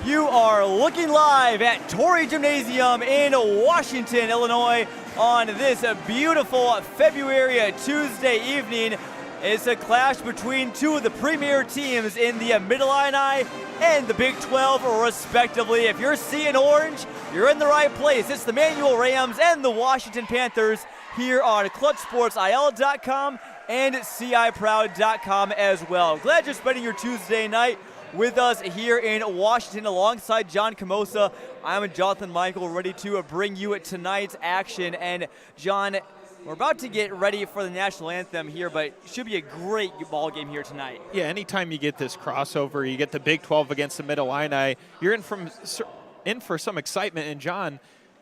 You are looking live at Torrey Gymnasium in Washington, Illinois on this beautiful February Tuesday evening. It's a clash between two of the premier teams in the Mid-Illini and the Big 12, respectively. If you're seeing orange, you're in the right place. It's the Manual Rams and the Washington Panthers here on ClutchSportsIL.com and CIProud.com as well. Glad you're spending your Tuesday night with us here in Washington alongside John Camosa. I'm Jonathan Michael, ready to bring you tonight's action. And John, we're about to get ready for the national anthem here, but it should be a great ball game here tonight. Yeah, anytime you get this crossover, you get the Big 12 against the Mid-Illini, you're in for some excitement. And John,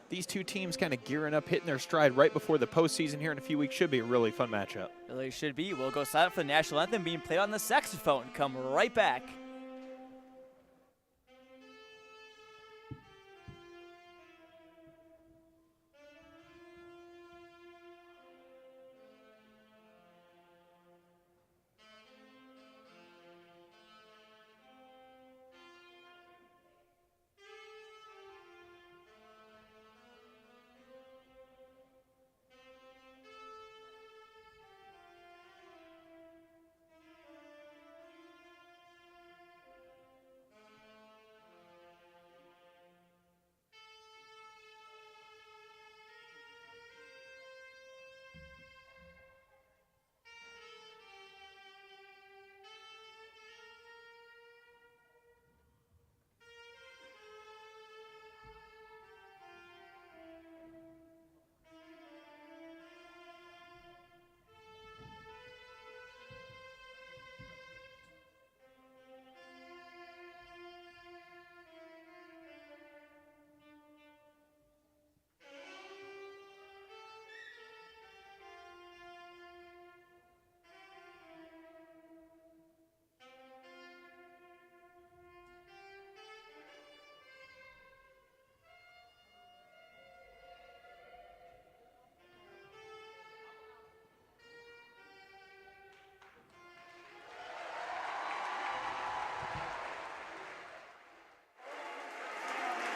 these two teams kind of gearing up, hitting their stride right before the postseason here in a few weeks. Should be a really fun matchup. Really should be. We'll go sign up for the national anthem being played on the saxophone. Come right back.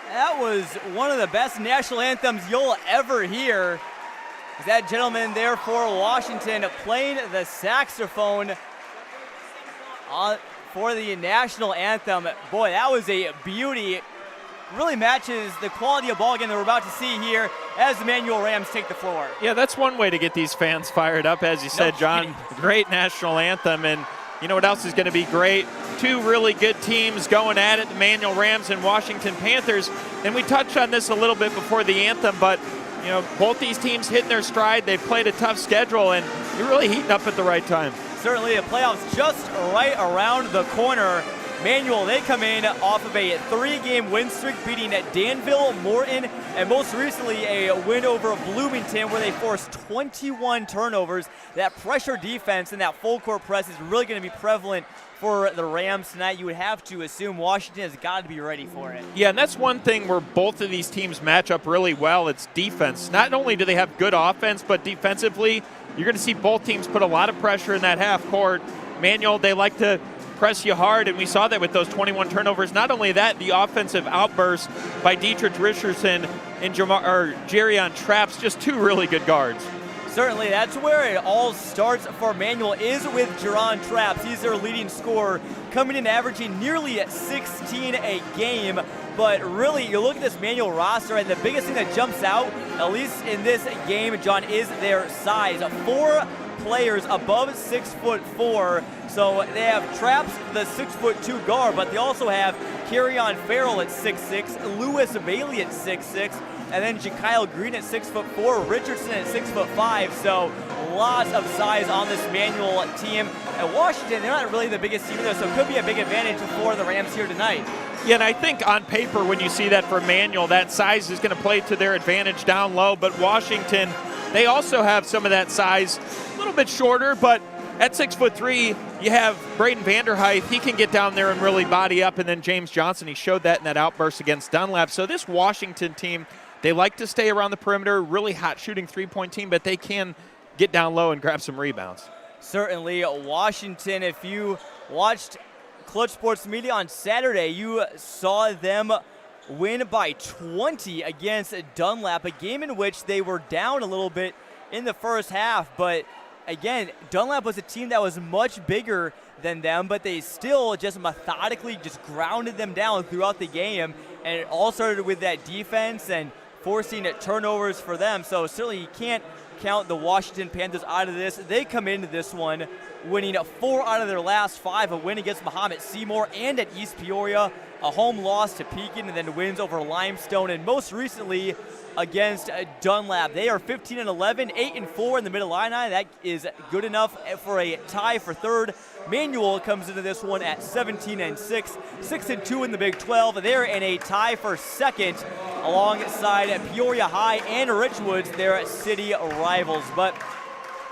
That was one of the best national anthems you'll ever hear. That gentleman there for Washington playing the saxophone for the national anthem. Boy, that was a beauty. Really matches the quality of ball game that we're about to see here as the Manual Rams take the floor. Yeah, that's one way to get these fans fired up. As you said, John, great national anthem. And you know what else is going to be great? Two really good teams going at it, the Manual Rams and Washington Panthers. And we touched on this a little bit before the anthem, but you know, both these teams hitting their stride. They've played a tough schedule, and you're really heating up at the right time. Certainly, the playoffs just right around the corner. Manual, they come in off of a 3-game win streak, beating Danville, Morton, and most recently a win over Bloomington where they forced 21 turnovers. That pressure defense and that full court press is really going to be prevalent for the Rams tonight. You would have to assume Washington has got to be ready for it. Yeah, and that's one thing where both of these teams match up really well. It's defense. Not only do they have good offense, but defensively, you're going to see both teams put a lot of pressure in that half court. Manual, they like to press you hard, and we saw that with those 21 turnovers. Not only that, the offensive outburst by Dietrich Richardson and Jerion Traps, just two really good guards. Certainly, that's where it all starts for Manual, is with Jerion Traps. He's their leading scorer, coming in averaging nearly at 16 a game. But really, you look at this Manual roster, and the biggest thing that jumps out, at least in this game, John, is their size. 4 players above 6'4". So they have Traps, the 6'2" guard, but they also have Kerryon Farrell at 6'6", Lewis Bailey at 6'6", and then Jakyle Green at 6'4", Richardson at 6'5". So lots of size on this Manual team. At Washington, they're not really the biggest team either, so it could be a big advantage for the Rams here tonight. Yeah, and I think on paper, when you see that for Manual, that size is going to play to their advantage down low. But Washington, they also have some of that size, a little bit shorter, but at 6'3", you have Braden Vanderhyde. He can get down there and really body up. And then James Johnson, he showed that in that outburst against Dunlap. So this Washington team, they like to stay around the perimeter, really hot shooting three-point team, but they can get down low and grab some rebounds. Certainly, Washington, if you watched Clutch Sports Media on Saturday, you saw them win by 20 against Dunlap, a game in which they were down a little bit in the first half. But again, Dunlap was a team that was much bigger than them, but they still just methodically just grounded them down throughout the game. And it all started with that defense and forcing turnovers for them. So certainly you can't count the Washington Panthers out of this. They come into this one winning 4 out of their last 5, a win against Mahomet Seymour and at East Peoria, a home loss to Pekin, and then wins over Limestone, and most recently against Dunlap. They are 15-11, 8-4 in the Mid-Illini. That is good enough for a tie for third. Manual comes into this one at 17-6, 6-2 in the Big 12. They're in a tie for second alongside Peoria High and Richwoods, their city rivals. But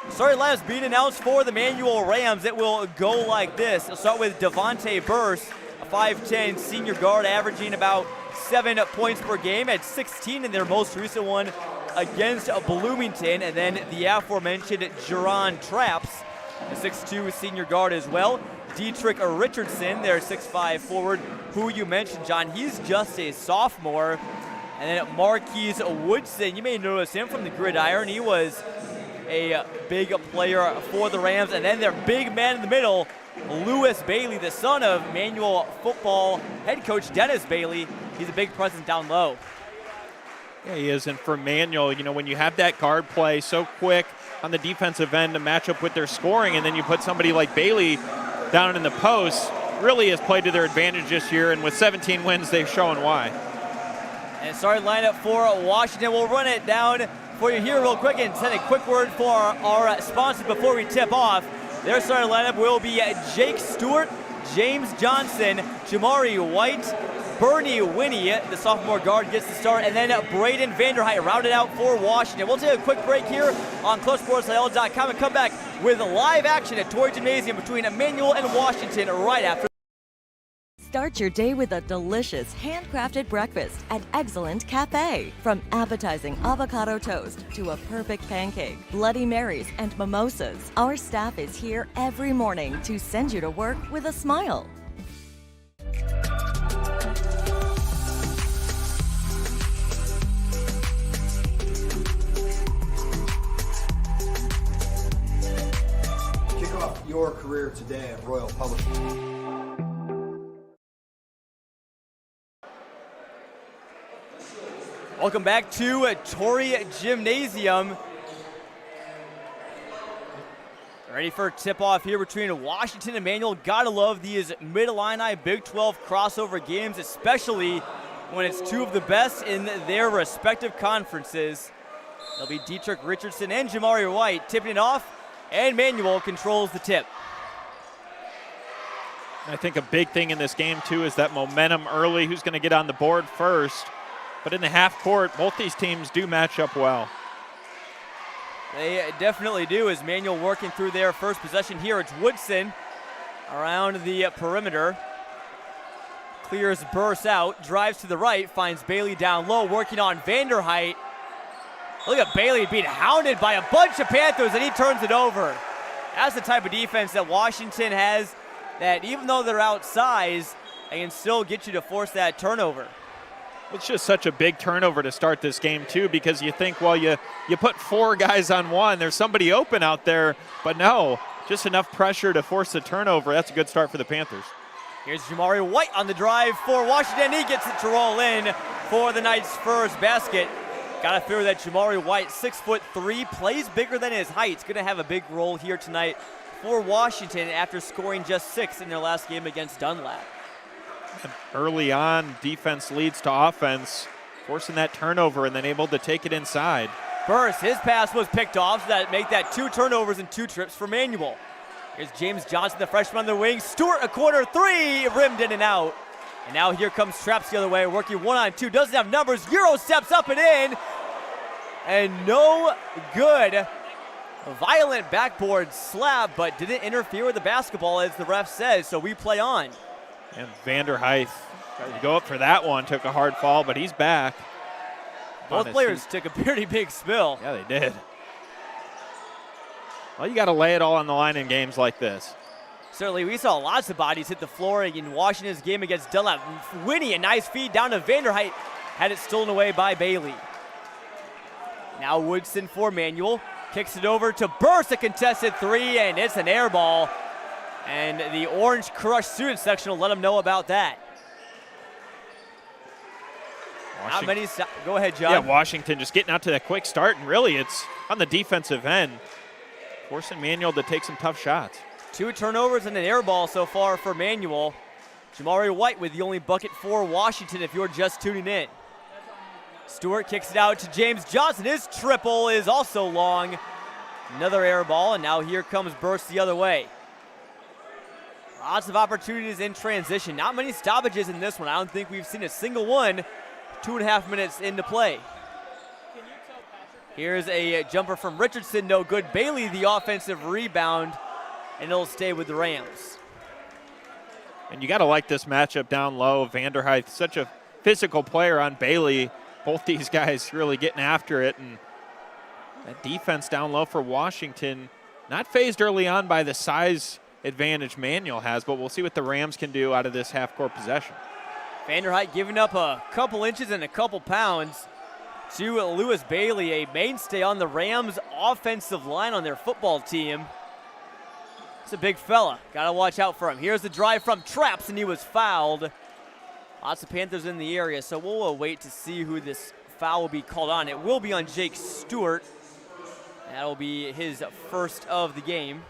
starting lineups being announced for the Manual Rams. It will go like this. We'll start with Devontae Burse, a 5'10 senior guard averaging about 7 points per game at 16 in their most recent one against Bloomington. And then the aforementioned Jerron Traps, a 6'2 senior guard as well. Dietrich Richardson, their 6'5 forward, who you mentioned, John. He's just a sophomore. And then Marquise Woodson, you may notice him from the gridiron. He was a big player for the Rams. And then their big man in the middle, Lewis Bailey, the son of Manual football head coach Dennis Bailey. He's a big presence down low. Yeah, he is. And for Manual, you know, when you have that guard play so quick on the defensive end to match up with their scoring, and then you put somebody like Bailey down in the post, really has played to their advantage this year. And with 17 wins, they've shown why. And starting lineup for Washington. We'll run it down for you here real quick and send a quick word for our sponsors before we tip off. Their starting lineup will be Jake Stewart, James Johnson, Jamari White, Bernie Winnie, the sophomore guard, gets the start, and then Braden Vanderheit rounded out for Washington. We'll take a quick break here on ClutchSportsIL.com and come back with live action at Torrey Gymnasium between Emmanuel and Washington right after. Start your day with a delicious handcrafted breakfast at Excellent Cafe. From appetizing avocado toast to a perfect pancake, Bloody Marys, and mimosas, our staff is here every morning to send you to work with a smile. Kick off your career today at Royal Publishing. Welcome back to Torrey Gymnasium. Ready for a tip-off here between Washington and Emmanuel. Gotta love these Mid-Illini Big 12 crossover games, especially when it's two of the best in their respective conferences. It'll be Dietrich Richardson and Jamari White tipping it off, and Emmanuel controls the tip. I think a big thing in this game, too, is that momentum early. Who's going to get on the board first? But in the half court, both these teams do match up well. They definitely do, as Manuel working through their first possession here. It's Woodson around the perimeter. Clears Burse out, drives to the right, finds Bailey down low, working on Vanderheit. Look at Bailey being hounded by a bunch of Panthers, and he turns it over. That's the type of defense that Washington has, that even though they're outsized, they can still get you to force that turnover. It's just such a big turnover to start this game, too, because you think, well, you put 4 guys on one. There's somebody open out there. But no, just enough pressure to force the turnover. That's a good start for the Panthers. Here's Jamari White on the drive for Washington. He gets it to roll in for the Knights' first basket. Got to figure that Jamari White, 6'3", plays bigger than his height. He's going to have a big role here tonight for Washington after scoring just 6 in their last game against Dunlap. Early on, defense leads to offense, forcing that turnover and then able to take it inside. Burse, his pass was picked off, so that make that 2 turnovers and 2 trips for Manuel. Here's James Johnson, the freshman on the wing. Stewart, a corner 3, rimmed in and out. And now here comes Traps the other way, working 1-on-2, doesn't have numbers. Euro steps up and in, and no good. A violent backboard slap, but didn't interfere with the basketball, as the ref says, so we play on. And Vanderheit tried to go up for that one, took a hard fall, but he's back. Both players took a pretty big spill. Yeah, they did. Well, you got to lay it all on the line in games like this. Certainly, we saw lots of bodies hit the floor in Washington's game against Dunlap. Winnie, a nice feed down to Vanderheit, had it stolen away by Bailey. Now Woodson for Manuel, kicks it over to Burst, a contested three, and it's an air ball. And the Orange Crush student section will let them know about that. Not many, go ahead, John. Yeah, Washington just getting out to that quick start, and really it's on the defensive end, forcing Manuel to take some tough shots. 2 turnovers and an air ball so far for Manuel. Jamari White with the only bucket for Washington if you're just tuning in. Stewart kicks it out to James Johnson. His triple is also long. Another air ball, and now here comes Burst the other way. Lots of opportunities in transition. Not many stoppages in this one. I don't think we've seen a single one 2.5 minutes into play. Here's a jumper from Richardson, no good. Bailey the offensive rebound, and it'll stay with the Rams. And you got to like this matchup down low. Vanderheit, such a physical player on Bailey. Both these guys really getting after it. And that defense down low for Washington, not phased early on by the size advantage Manuel has, but we'll see what the Rams can do out of this half-court possession. Vanderheit giving up a couple inches and a couple pounds to Lewis Bailey, a mainstay on the Rams offensive line on their football team. It's a big fella. Got to watch out for him. Here's the drive from Traps, and he was fouled. Lots of Panthers in the area, so we'll wait to see who this foul will be called on. It will be on Jake Stewart. That will be his first of the game.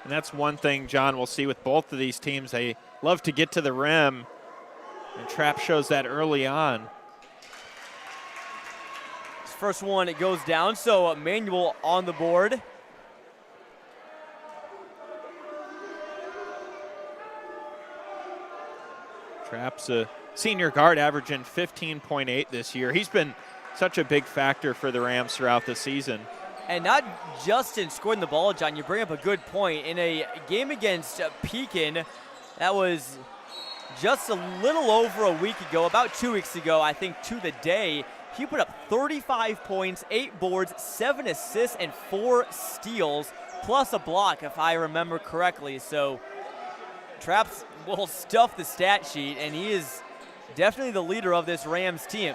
And that's one thing, John, we'll see with both of these teams. They love to get to the rim, and Trapp shows that early on. First one, it goes down, so Manuel on the board. Trapp's a senior guard, averaging 15.8 this year. He's been such a big factor for the Rams throughout the season. And not just in scoring the ball, John, you bring up a good point. In a game against Pekin, that was just a little over a week ago, about 2 weeks ago, I think, to the day, he put up 35 points, 8 boards, 7 assists, and 4 steals, plus a block, if I remember correctly. So Traps will stuff the stat sheet, and he is definitely the leader of this Rams team.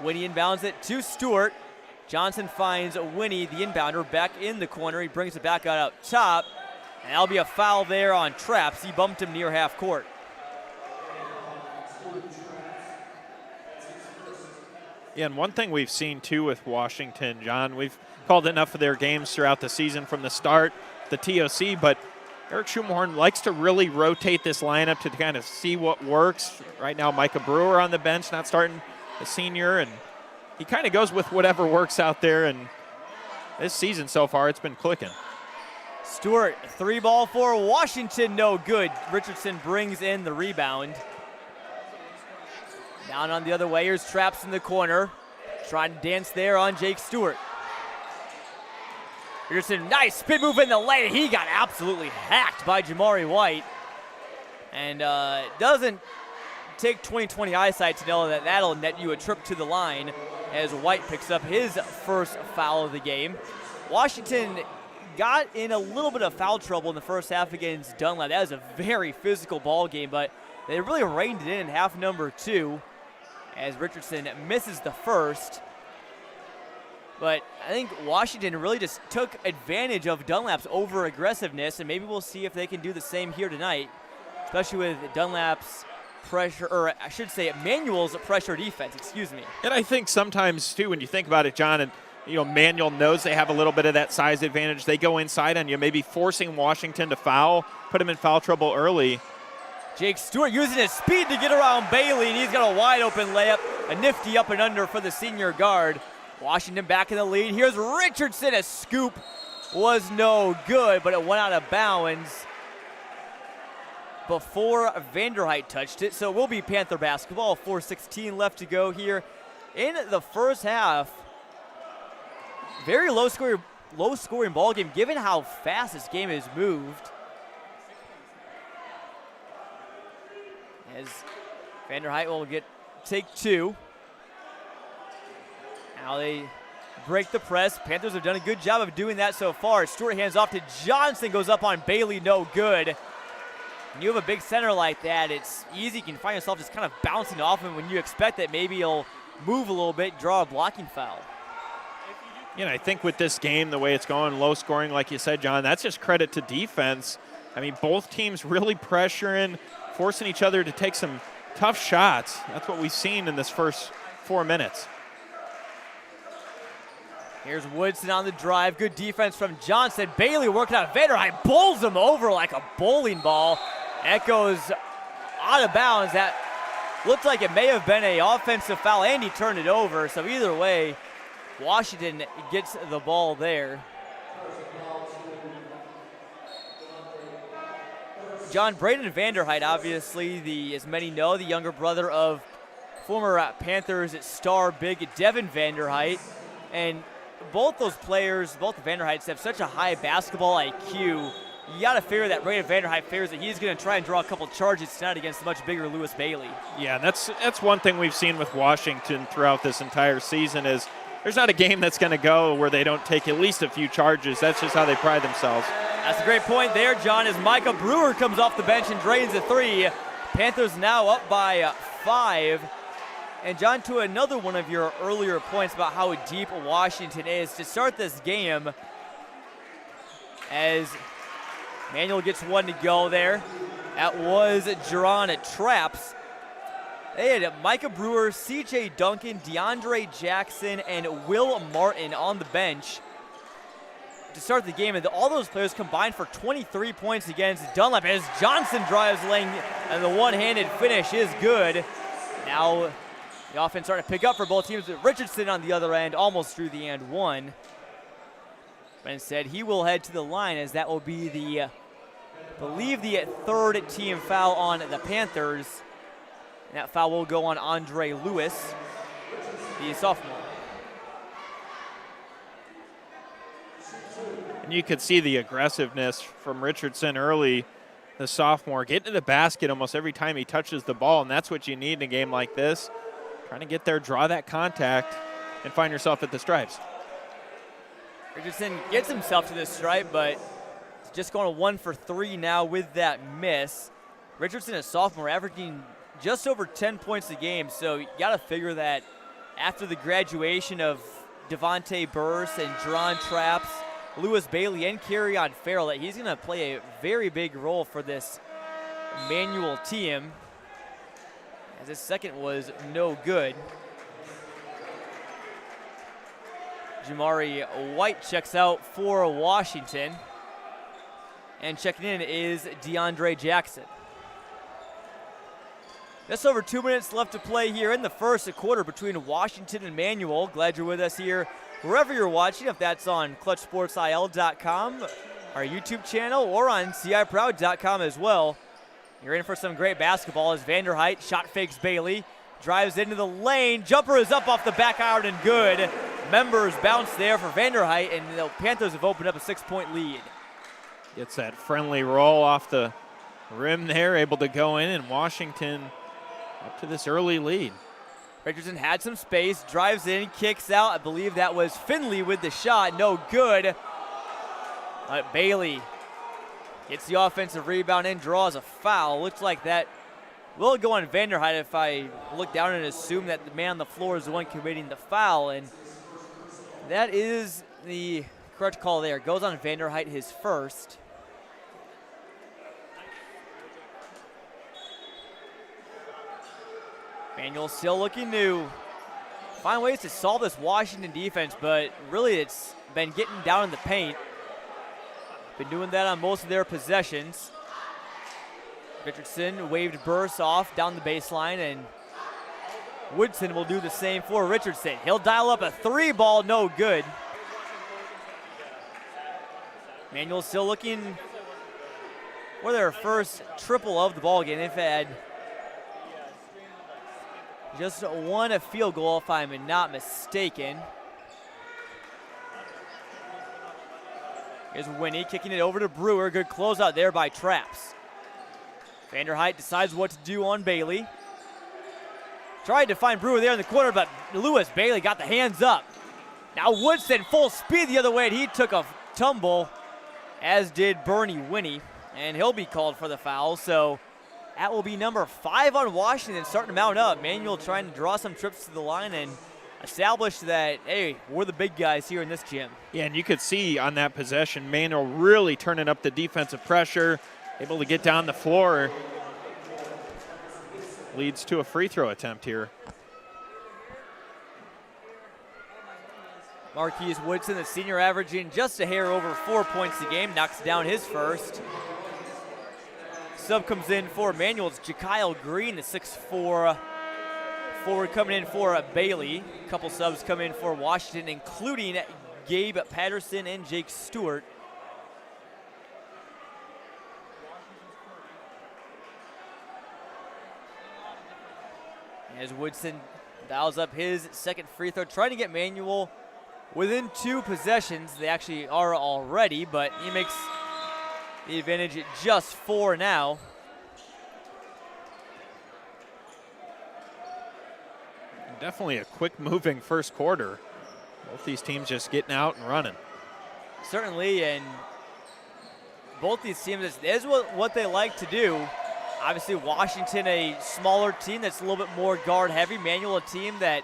Winnie inbounds it to Stewart. Johnson finds Winnie, the inbounder, back in the corner. He brings it back out top, and that'll be a foul there on Traps. He bumped him near half court. Yeah, and one thing we've seen, too, with Washington, John, we've called enough of their games throughout the season from the start, the TOC, but Eric Schumacher likes to really rotate this lineup to kind of see what works. Right now, Micah Brewer on the bench, not starting, a senior, and he kind of goes with whatever works out there, and this season so far, it's been clicking. Stewart, 3 ball for Washington, no good. Richardson brings in the rebound. Down on the other way, here's Traps in the corner. Trying to dance there on Jake Stewart. Richardson, nice spin move in the lane. He got absolutely hacked by Jamari White. And doesn't take 20/20 eyesight to know that that'll net you a trip to the line as White picks up his first foul of the game. Washington got in a little bit of foul trouble in the first half against Dunlap. That was a very physical ball game, but they really reined it in half number 2 as Richardson misses the first. But I think Washington really just took advantage of Dunlap's over-aggressiveness, and maybe we'll see if they can do the same here tonight, especially with Dunlap's pressure, or I should say Manuel's pressure defense, excuse me. And I think sometimes, too, when you think about it, John, and Manuel knows they have a little bit of that size advantage. They go inside on you, maybe forcing Washington to foul, put him in foul trouble early. Jake Stewart using his speed to get around Bailey, and he's got a wide open layup, a nifty up and under for the senior guard. Washington back in the lead. Here's Richardson. A scoop was no good, but it went out of bounds before Vanderheit touched it. So it will be Panther basketball. 4:16 left to go here in the first half. Very low scoring ball game given how fast this game has moved. As Vanderheit will take 2. Now they break the press. Panthers have done a good job of doing that so far. Stewart hands off to Johnson, goes up on Bailey, no good. When you have a big center like that, it's easy. You can find yourself just kind of bouncing off him when you expect that maybe he'll move a little bit, draw a blocking foul. You know, I think with this game, the way it's going, low scoring, like you said, John, that's just credit to defense. I mean, both teams really pressuring, forcing each other to take some tough shots. That's what we've seen in this first 4 minutes. Here's Woodson on the drive. Good defense from Johnson. Bailey working out. Vanderhyde bowls him over like a bowling ball. That goes out of bounds. That looked like it may have been an offensive foul, and he turned it over. So either way, Washington gets the ball there. John, Braden Vanderhyde, obviously, as many know, the younger brother of former Panthers star big Devin Vanderhyde. And both those players, both the Vanderhydes, have such a high basketball IQ. You got to figure that Braden Vanderhyde figures that he's going to try and draw a couple charges tonight against the much bigger Lewis Bailey. Yeah, that's one thing we've seen with Washington throughout this entire season is there's not a game that's going to go where they don't take at least a few charges. That's just how they pride themselves. That's a great point there, John, as Micah Brewer comes off the bench and drains a three. Panthers now up by 5. And John, to another one of your earlier points about how deep Washington is, to start this game, as Manuel gets one to go there. That was Jerron Traps. They had Micah Brewer, C.J. Duncan, DeAndre Jackson, and Will Martin on the bench to start the game. And all those players combined for 23 points against Dunlap as Johnson drives lane, and the one-handed finish is good. Now the offense starting to pick up for both teams. Richardson on the other end almost drew the and one. But instead, he will head to the line as that will be the, I believe, the third team foul on the Panthers. And that foul will go on Andre Lewis, the sophomore. And you could see the aggressiveness from Richardson early, the sophomore, getting to the basket almost every time he touches the ball, and that's what you need in a game like this. Trying to get there, draw that contact, and find yourself at the stripes. Richardson gets himself to the stripe, but it's just going 1 for 3 now with that miss. Richardson, a sophomore, averaging just over 10 points a game, so you got to figure that after the graduation of Devontae Burse and Jerron Traps, Lewis Bailey, and Kerryon Farrell, that he's going to play a very big role for this Manual team, as his second was no good. Jamari White checks out for Washington. And checking in is DeAndre Jackson. Just over 2 minutes left to play here in the first quarter between Washington and Manual. Glad you're with us here wherever you're watching, if that's on ClutchSportsIL.com, our YouTube channel, or on CIProud.com as well. You're in for some great basketball as Vanderhyde shot fakes Bailey, drives into the lane, jumper is up off the back iron and good. Members bounce there for Vanderhyde, and the Panthers have opened up a 6-point lead. Gets that friendly roll off the rim there, able to go in, and Washington up to this early lead. Richardson had some space, drives in, kicks out. I believe that was Finley with the shot, no good. Bailey gets the offensive rebound and draws a foul. Looks like that will go on Vanderhyde if I look down and assume that the man on the floor is the one committing the foul. And that is the correct call there. Goes on Vanderhyde, his first. Manuel still looking to find ways to solve this Washington defense, but really it's been getting down in the paint. Been doing that on most of their possessions. Richardson waved Burse off down the baseline, and Woodson will do the same for Richardson. He'll dial up a 3-ball, no good. Manuel still looking for their first triple of the ball game. They've had just one field goal, if I'm not mistaken. Here's Winnie kicking it over to Brewer. Good closeout there by Traps. Vanderhyde decides what to do on Bailey. Tried to find Brewer there in the corner, but Lewis Bailey got the hands up. Now Woodson full speed the other way, and he took a tumble, as did Bernie Winnie, and he'll be called for the foul. So that will be number 5 on Washington, starting to mount up. Manuel trying to draw some trips to the line and establish that, hey, we're the big guys here in this gym. Yeah, and you could see on that possession, Manuel really turning up the defensive pressure, able to get down the floor. Leads to a free throw attempt here. Marquise Woodson, the senior, averaging just a hair over 4 points a game, knocks down his first. Sub comes in for Manuel's Jakyle Green, the 6'4" forward coming in for Bailey. A couple subs come in for Washington, including Gabe Patterson and Jake Stewart. As Woodson dials up his second free throw, trying to get Manuel within 2 possessions. They actually are already, but he makes the advantage at just 4 now. Definitely a quick-moving first quarter. Both these teams just getting out and running. Certainly, and both these teams, this is what they like to do. Obviously, Washington, a smaller team that's a little bit more guard-heavy. Manuel, a team that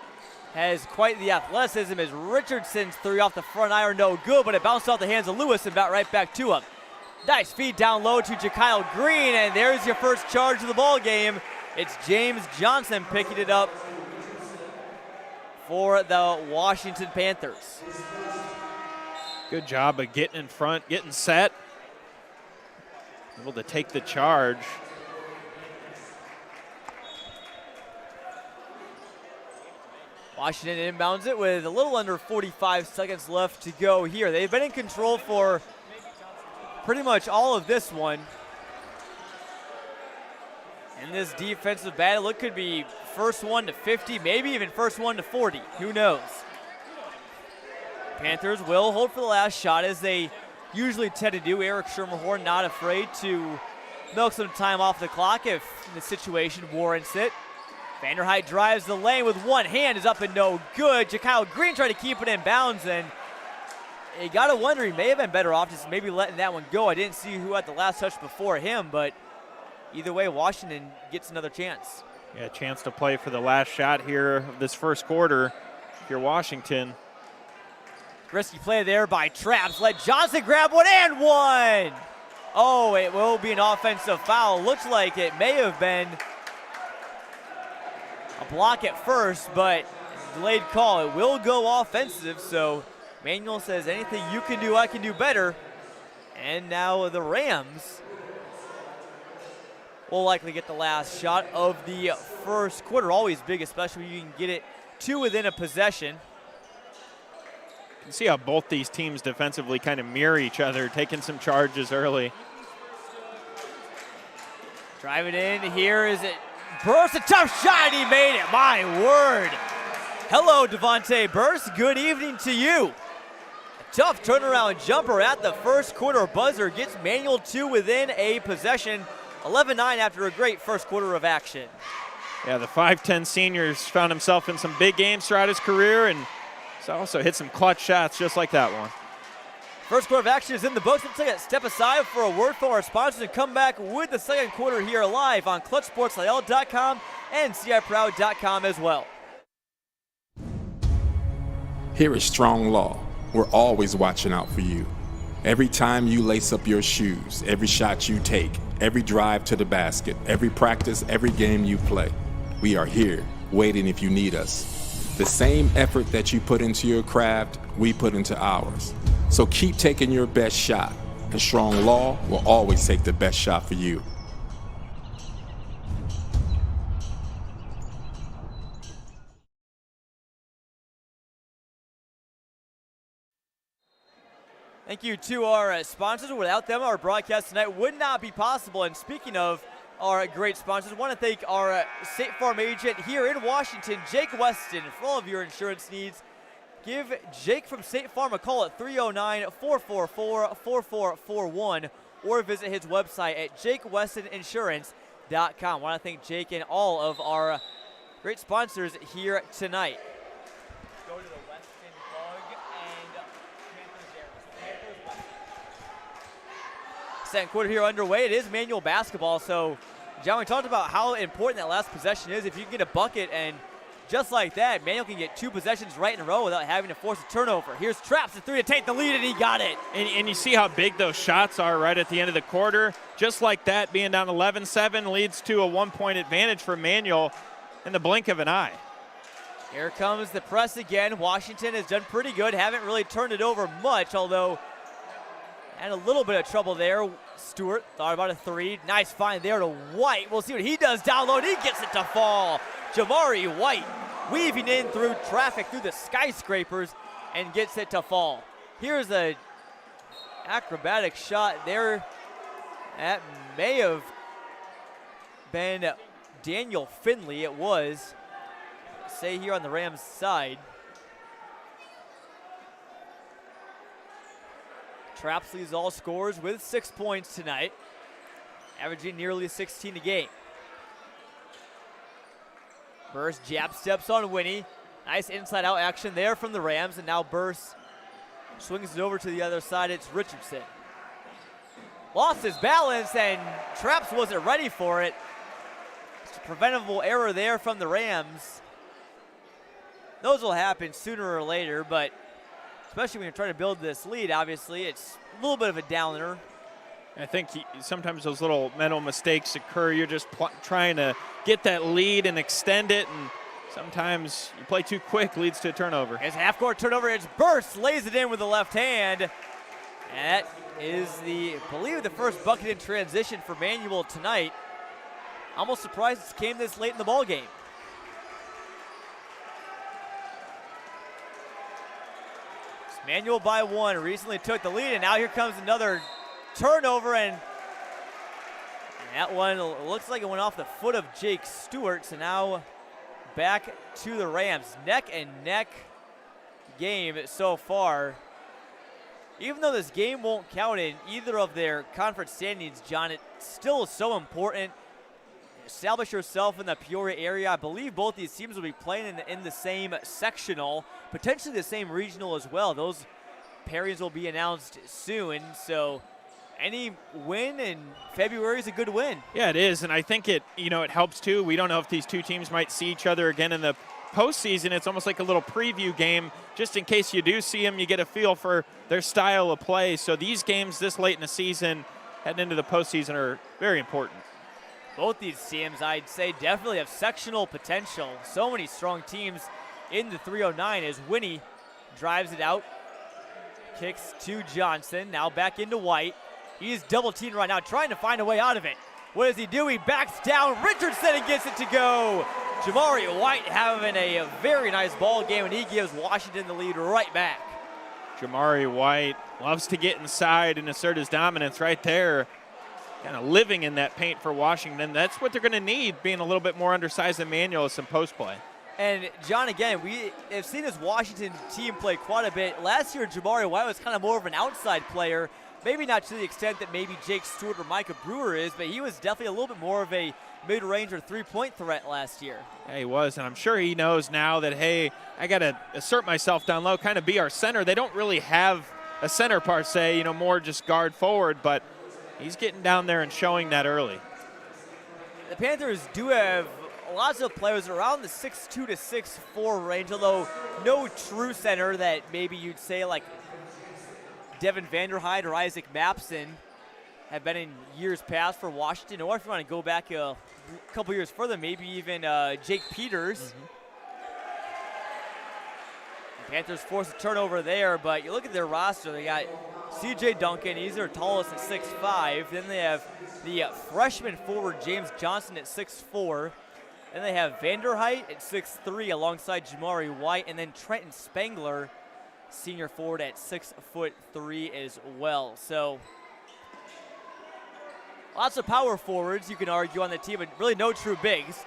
has quite the athleticism, as Richardson's three off the front iron, no good, but it bounced off the hands of Lewis and about right back to him. Nice feed down low to Jakyle Green, and there's your first charge of the ball game. It's James Johnson picking it up for the Washington Panthers. Good job of getting in front, getting set. Able to take the charge. Washington inbounds it with a little under 45 seconds left to go here. They've been in control for pretty much all of this one. And this defensive battle, it could be first one to 50, maybe even first one to 40. Who knows? Panthers will hold for the last shot, as they usually tend to do. Eric Schermerhorn not afraid to milk some time off the clock if the situation warrants it. Vanderheit drives the lane with one hand, is up and no good. Jakyle Green trying to keep it in bounds, and you got to wonder, he may have been better off just maybe letting that one go. I didn't see who had the last touch before him, but either way, Washington gets another chance. Yeah, a chance to play for the last shot here of this first quarter. If you're Washington. Risky play there by Traps. Let Johnson grab one and one. Oh, it will be an offensive foul. Looks like it may have been a block at first, but delayed call. It will go offensive, so Manuel says anything you can do, I can do better. And now the Rams will likely get the last shot of the first quarter. Always big, especially when you can get it to within a possession. You can see how both these teams defensively kind of mirror each other, taking some charges early. Drive it in. Here is it. Burst, a tough shot. He made it. My word. Hello, Devontae Burst. Good evening to you. A tough turnaround jumper at the first quarter buzzer. Gets Manuel to within a possession. 11-9 after a great first quarter of action. Yeah, the 5'10 seniors found himself in some big games throughout his career, and he's also hit some clutch shots just like that one. First quarter of action is in the books. Let's take a step aside for a word from our sponsors and come back with the second quarter here live on ClutchSportsIL.com and CIProud.com as well. Here is Strong Law. We're always watching out for you. Every time you lace up your shoes, every shot you take, every drive to the basket, every practice, every game you play, we are here, waiting if you need us. The same effort that you put into your craft, we put into ours. So keep taking your best shot, and Strong Law will always take the best shot for you. Thank you to our sponsors. Without them, our broadcast tonight would not be possible. And speaking of our great sponsors, I want to thank our State Farm agent here in Washington, Jake Weston. For all of your insurance needs, give Jake from State Farm a call at 309-444-4441 or visit his website at jakewestoninsurance.com. I want to thank Jake and all of our great sponsors here tonight. Go to the Weston Bug Second quarter here underway. It is manual basketball, so John, we talked about how important that last possession is. If you can get a bucket, and just like that, Manuel can get 2 possessions right in a row without having to force a turnover. Here's Traps at 3 to take the lead, and he got it. And you see how big those shots are right at the end of the quarter. Just like that, being down 11-7 leads to a 1-point advantage for Manuel in the blink of an eye. Here comes the press again. Washington has done pretty good. Haven't really turned it over much, although had a little bit of trouble there. Stewart thought about a 3. Nice find there to White. We'll see what he does down low, and he gets it to fall. Jamari White weaving in through traffic, through the skyscrapers, and gets it to fall. Here's a acrobatic shot there. That may have been Daniel Finley. It was. Say here on the Rams side. Traps leads all scorers with 6 points tonight, averaging nearly 16 a game. Burst jab steps on Winnie. Nice inside-out action there from the Rams, and now Burst swings it over to the other side. It's Richardson. Lost his balance, and Traps wasn't ready for it. It's a preventable error there from the Rams. Those will happen sooner or later, but especially when you're trying to build this lead, obviously, it's a little bit of a downer. I think sometimes those little mental mistakes occur. You're just trying to get that lead and extend it, and sometimes you play too quick, leads to a turnover. It's a half-court turnover. It's Burst, lays it in with the left hand. And that is I believe the first bucket in transition for Manuel tonight. Almost surprised it came this late in the ball game. Manuel by 1, recently took the lead, and now here comes another turnover, and that one looks like it went off the foot of Jake Stewart, so now back to the Rams. Neck and neck game so far. Even though this game won't count in either of their conference standings, John, it still is so important. Establish yourself in the Peoria area. I believe both these teams will be playing in the same sectional, potentially the same regional as well. Those pairings will be announced soon, so any win in February is a good win. Yeah, it is, and I think it helps too. We don't know if these two teams might see each other again in the postseason. It's almost like a little preview game, just in case you do see them, you get a feel for their style of play. So these games this late in the season, heading into the postseason, are very important. Both these teams, I'd say, definitely have sectional potential. So many strong teams in the 309 as Winnie drives it out. Kicks to Johnson, now back into White. He's double teamed right now, trying to find a way out of it. What does he do? He backs down Richardson and gets it to go. Jamari White having a very nice ball game, and he gives Washington the lead right back. Jamari White loves to get inside and assert his dominance right there. Kind of living in that paint for Washington. That's what they're going to need, being a little bit more undersized than Manuel as some post play. And, John, again, we have seen this Washington team play quite a bit. Last year, Jamari White was kind of more of an outside player, maybe not to the extent that maybe Jake Stewart or Micah Brewer is, but he was definitely a little bit more of a mid-range or three-point threat last year. Yeah, he was, and I'm sure he knows now that, hey, I got to assert myself down low, kind of be our center. They don't really have a center per se, more just guard forward, but he's getting down there and showing that early. The Panthers do have lots of players around the 6'2 to 6'4 range, although no true center that maybe you'd say like Devin Vanderhyde or Isaac Mapson have been in years past for Washington, or if you want to go back a couple years further, maybe even Jake Peters. Mm-hmm. The Panthers force a turnover there, but you look at their roster, they got C.J. Duncan, he's their tallest at 6'5". Then they have the freshman forward James Johnson at 6'4". Then they have Vanderhyde at 6'3" alongside Jamari White, and then Trenton Spangler, senior forward, at 6'3" as well. So lots of power forwards, you can argue, on the team, but really no true bigs.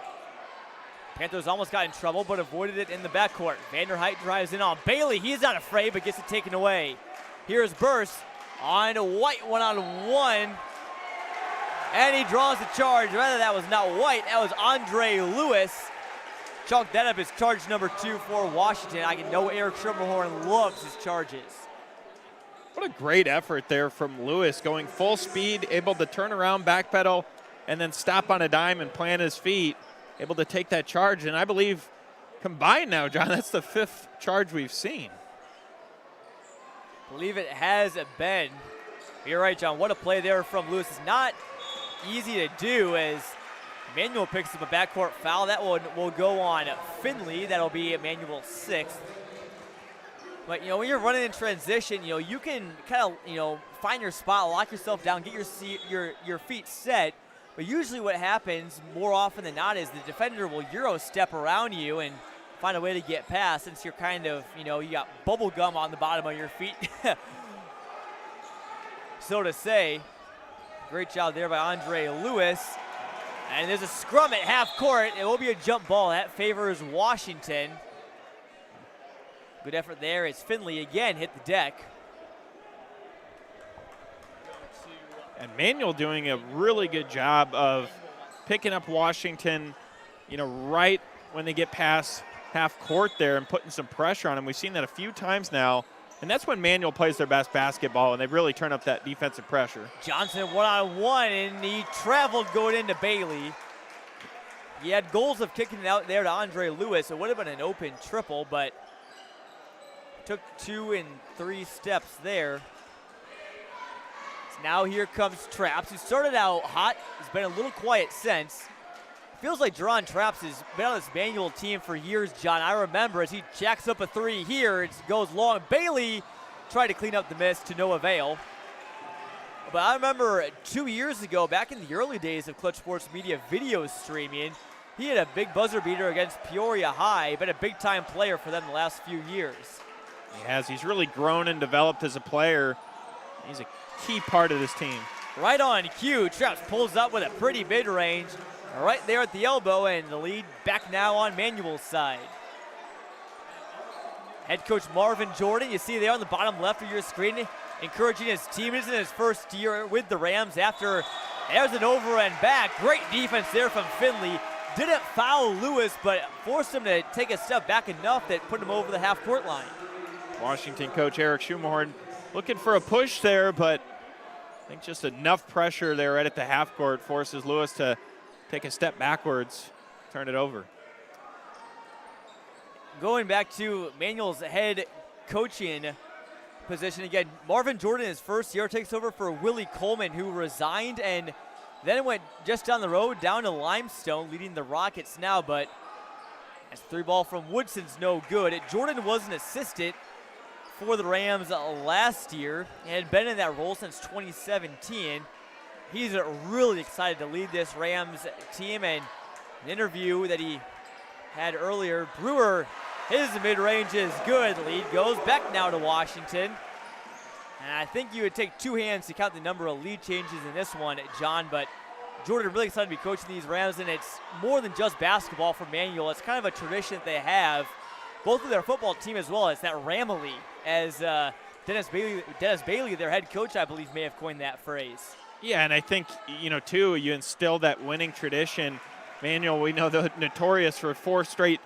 Panthers almost got in trouble, but avoided it in the backcourt. Vanderhyde drives in on Bailey. He's not afraid, but gets it taken away. Here's Burst on White, one-on-one. And he draws the charge. Rather, that was not White, that was Andre Lewis. Chalk that up as charge number 2 for Washington. I can know Eric Schermerhorn loves his charges. What a great effort there from Lewis, going full speed, able to turn around, backpedal, and then stop on a dime and plant his feet, able to take that charge. And I believe combined now, John, that's the 5th charge we've seen. I believe it has been. You're right, John. What a play there from Lewis. It's not easy to do as Manuel picks up a backcourt foul. That one will go on Finley. That'll be Manuel's 6th. But, when you're running in transition, you can kind of, find your spot, lock yourself down, get your feet set. But usually what happens more often than not is the defender will Euro step around you and find a way to get past, since you're kind of, you got bubble gum on the bottom of your feet. So to say. Great job there by Andre Lewis. And there's a scrum at half court. It will be a jump ball. That favors Washington. Good effort there as Finley again hit the deck. And Manuel doing a really good job of picking up Washington, right when they get past half court there and putting some pressure on them. We've seen that a few times now. And that's when Manuel plays their best basketball, and they really turn up that defensive pressure. Johnson one-on-one, and he traveled going into Bailey. He had goals of kicking it out there to Andre Lewis. It would have been an open triple, but took 2 and 3 steps there. So now here comes Traps, who started out hot. He's been a little quiet since. Feels like Jerron Traps has been on this Manuel team for years, John. I remember as he jacks up a 3 here, it goes long. Bailey tried to clean up the miss to no avail. But I remember 2 years ago, back in the early days of Clutch Sports Media video streaming, he had a big buzzer beater against Peoria High, been a big-time player for them the last few years. He has. He's really grown and developed as a player. He's a key part of this team. Right on cue, Traps pulls up with a pretty mid-range. Right there at the elbow, and the lead back now on Manuel's side. Head coach Marvin Jordan, you see there on the bottom left of your screen, encouraging his teammates in his first year with the Rams after there's an over and back. Great defense there from Finley. Didn't foul Lewis, but forced him to take a step back enough that put him over the half-court line. Washington coach Eric Schumacher looking for a push there, but I think just enough pressure there right at the half-court forces Lewis to take a step backwards, turn it over. Going back to Manuel's head coaching position again, Marvin Jordan, his first year, takes over for Willie Coleman, who resigned and then went just down the road down to Limestone, leading the Rockets now. But as 3 ball from Woodson's no good. Jordan was an assistant for the Rams last year and had been in that role since 2017. He's really excited to lead this Rams team, and an interview that he had earlier, Brewer, his mid-range is good. Lead goes back now to Washington. And I think you would take 2 hands to count the number of lead changes in this one, John, but Jordan really excited to be coaching these Rams, and it's more than just basketball for Manuel. It's kind of a tradition that they have, both with their football team as well as that Ramily, as Dennis Bailey, their head coach, I believe, may have coined that phrase. Yeah, and I think, too, you instill that winning tradition. Manuel, we know they're notorious for 4 straight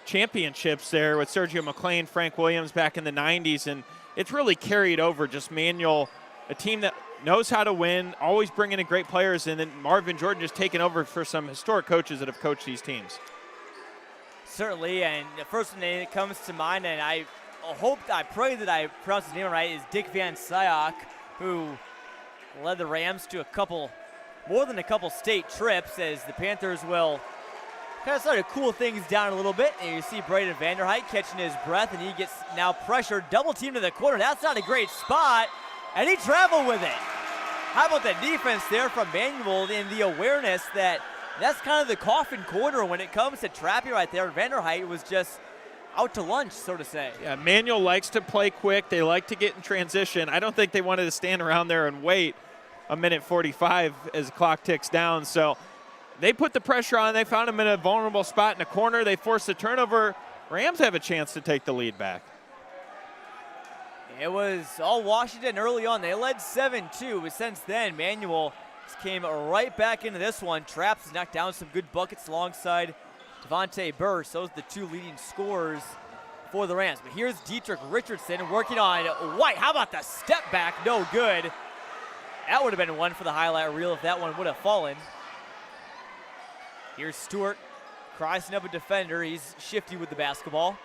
championships there with Sergio McClain, Frank Williams back in the 90s, and it's really carried over. Just Manuel, a team that knows how to win, always bringing in great players, and then Marvin Jordan just taking over for some historic coaches that have coached these teams. Certainly, and the first name that comes to mind, and I pray that I pronounce his name right, is Dick Van Sciak, who led the Rams to more than a couple state trips, as the Panthers will kind of start to cool things down a little bit. And you see Braden Vanderhyde catching his breath, and he gets now pressured, double team to the corner. That's not a great spot, and he traveled with it. How about that defense there from Manuel, and the awareness that that's kind of the coffin corner when it comes to trapping right there. Vanderhyde was just out to lunch, so to say. Yeah, Manuel likes to play quick. They like to get in transition. I don't think they wanted to stand around there and wait a minute 45 as the clock ticks down. So they put the pressure on. They found him in a vulnerable spot in the corner. They forced the turnover. Rams have a chance to take the lead back. It was all Washington early on. They led 7-2, but since then, Manuel came right back into this one. Traps knocked down some good buckets alongside Devontae Burst. Those are the 2 leading scorers for the Rams. But here's Dietrich Richardson working on White. How about the step back? No good. That would have been one for the highlight reel if that one would have fallen. Here's Stewart crossing up a defender. He's shifty with the basketball.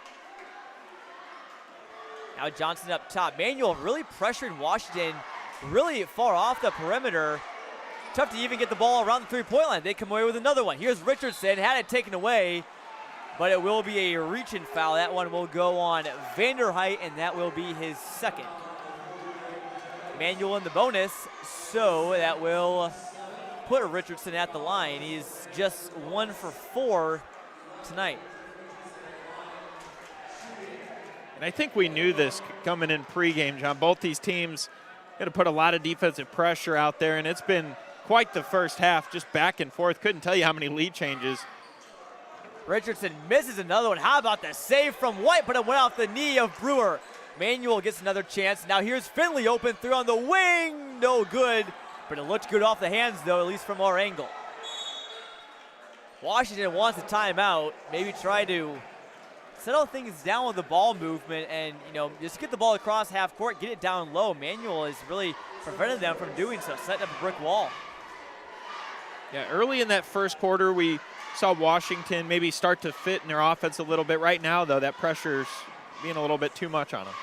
Now Johnson up top. Manuel really pressuring Washington really far off the perimeter. Tough to even get the ball around the three-point line. They come away with another one. Here's Richardson. Had it taken away, but it will be a reach-in foul. That one will go on Vanderheit, and that will be his second. Manuel in the bonus, so that will put Richardson at the line. He's just 1 for 4 tonight. And I think we knew this coming in pregame, John. Both these teams going to put a lot of defensive pressure out there, and it's been quite the first half, just back and forth. Couldn't tell you how many lead changes. Richardson misses another one. How about the save from White, but it went off the knee of Brewer. Manuel gets another chance. Now here's Finley open through on the wing. No good, but it looked good off the hands, though, at least from our angle. Washington wants a timeout. Maybe try to settle things down with the ball movement and, just get the ball across half court, get it down low. Manuel has really prevented them from doing so, setting up a brick wall. Yeah, early in that first quarter, we saw Washington maybe start to fit in their offense a little bit. Right now, though, that pressure's being a little bit too much on them.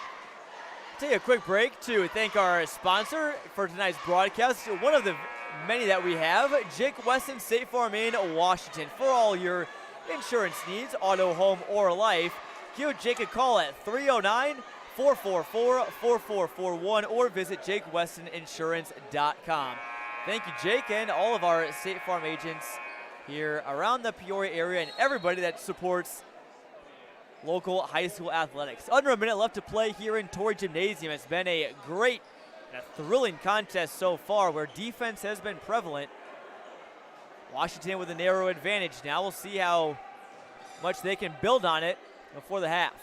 Take a quick break to thank our sponsor for tonight's broadcast. One of the many that we have, Jake Weston State Farm in Washington. For all your insurance needs, auto, home, or life, give Jake a call at 309-444-4441 or visit JakeWestonInsurance.com. Thank you, Jake, and all of our State Farm agents here around the Peoria area and everybody that supports local high school athletics. Under a minute left to play here in Torrey Gymnasium. It's been a great and a thrilling contest so far where defense has been prevalent. Washington with a narrow advantage. Now we'll see how much they can build on it before the half.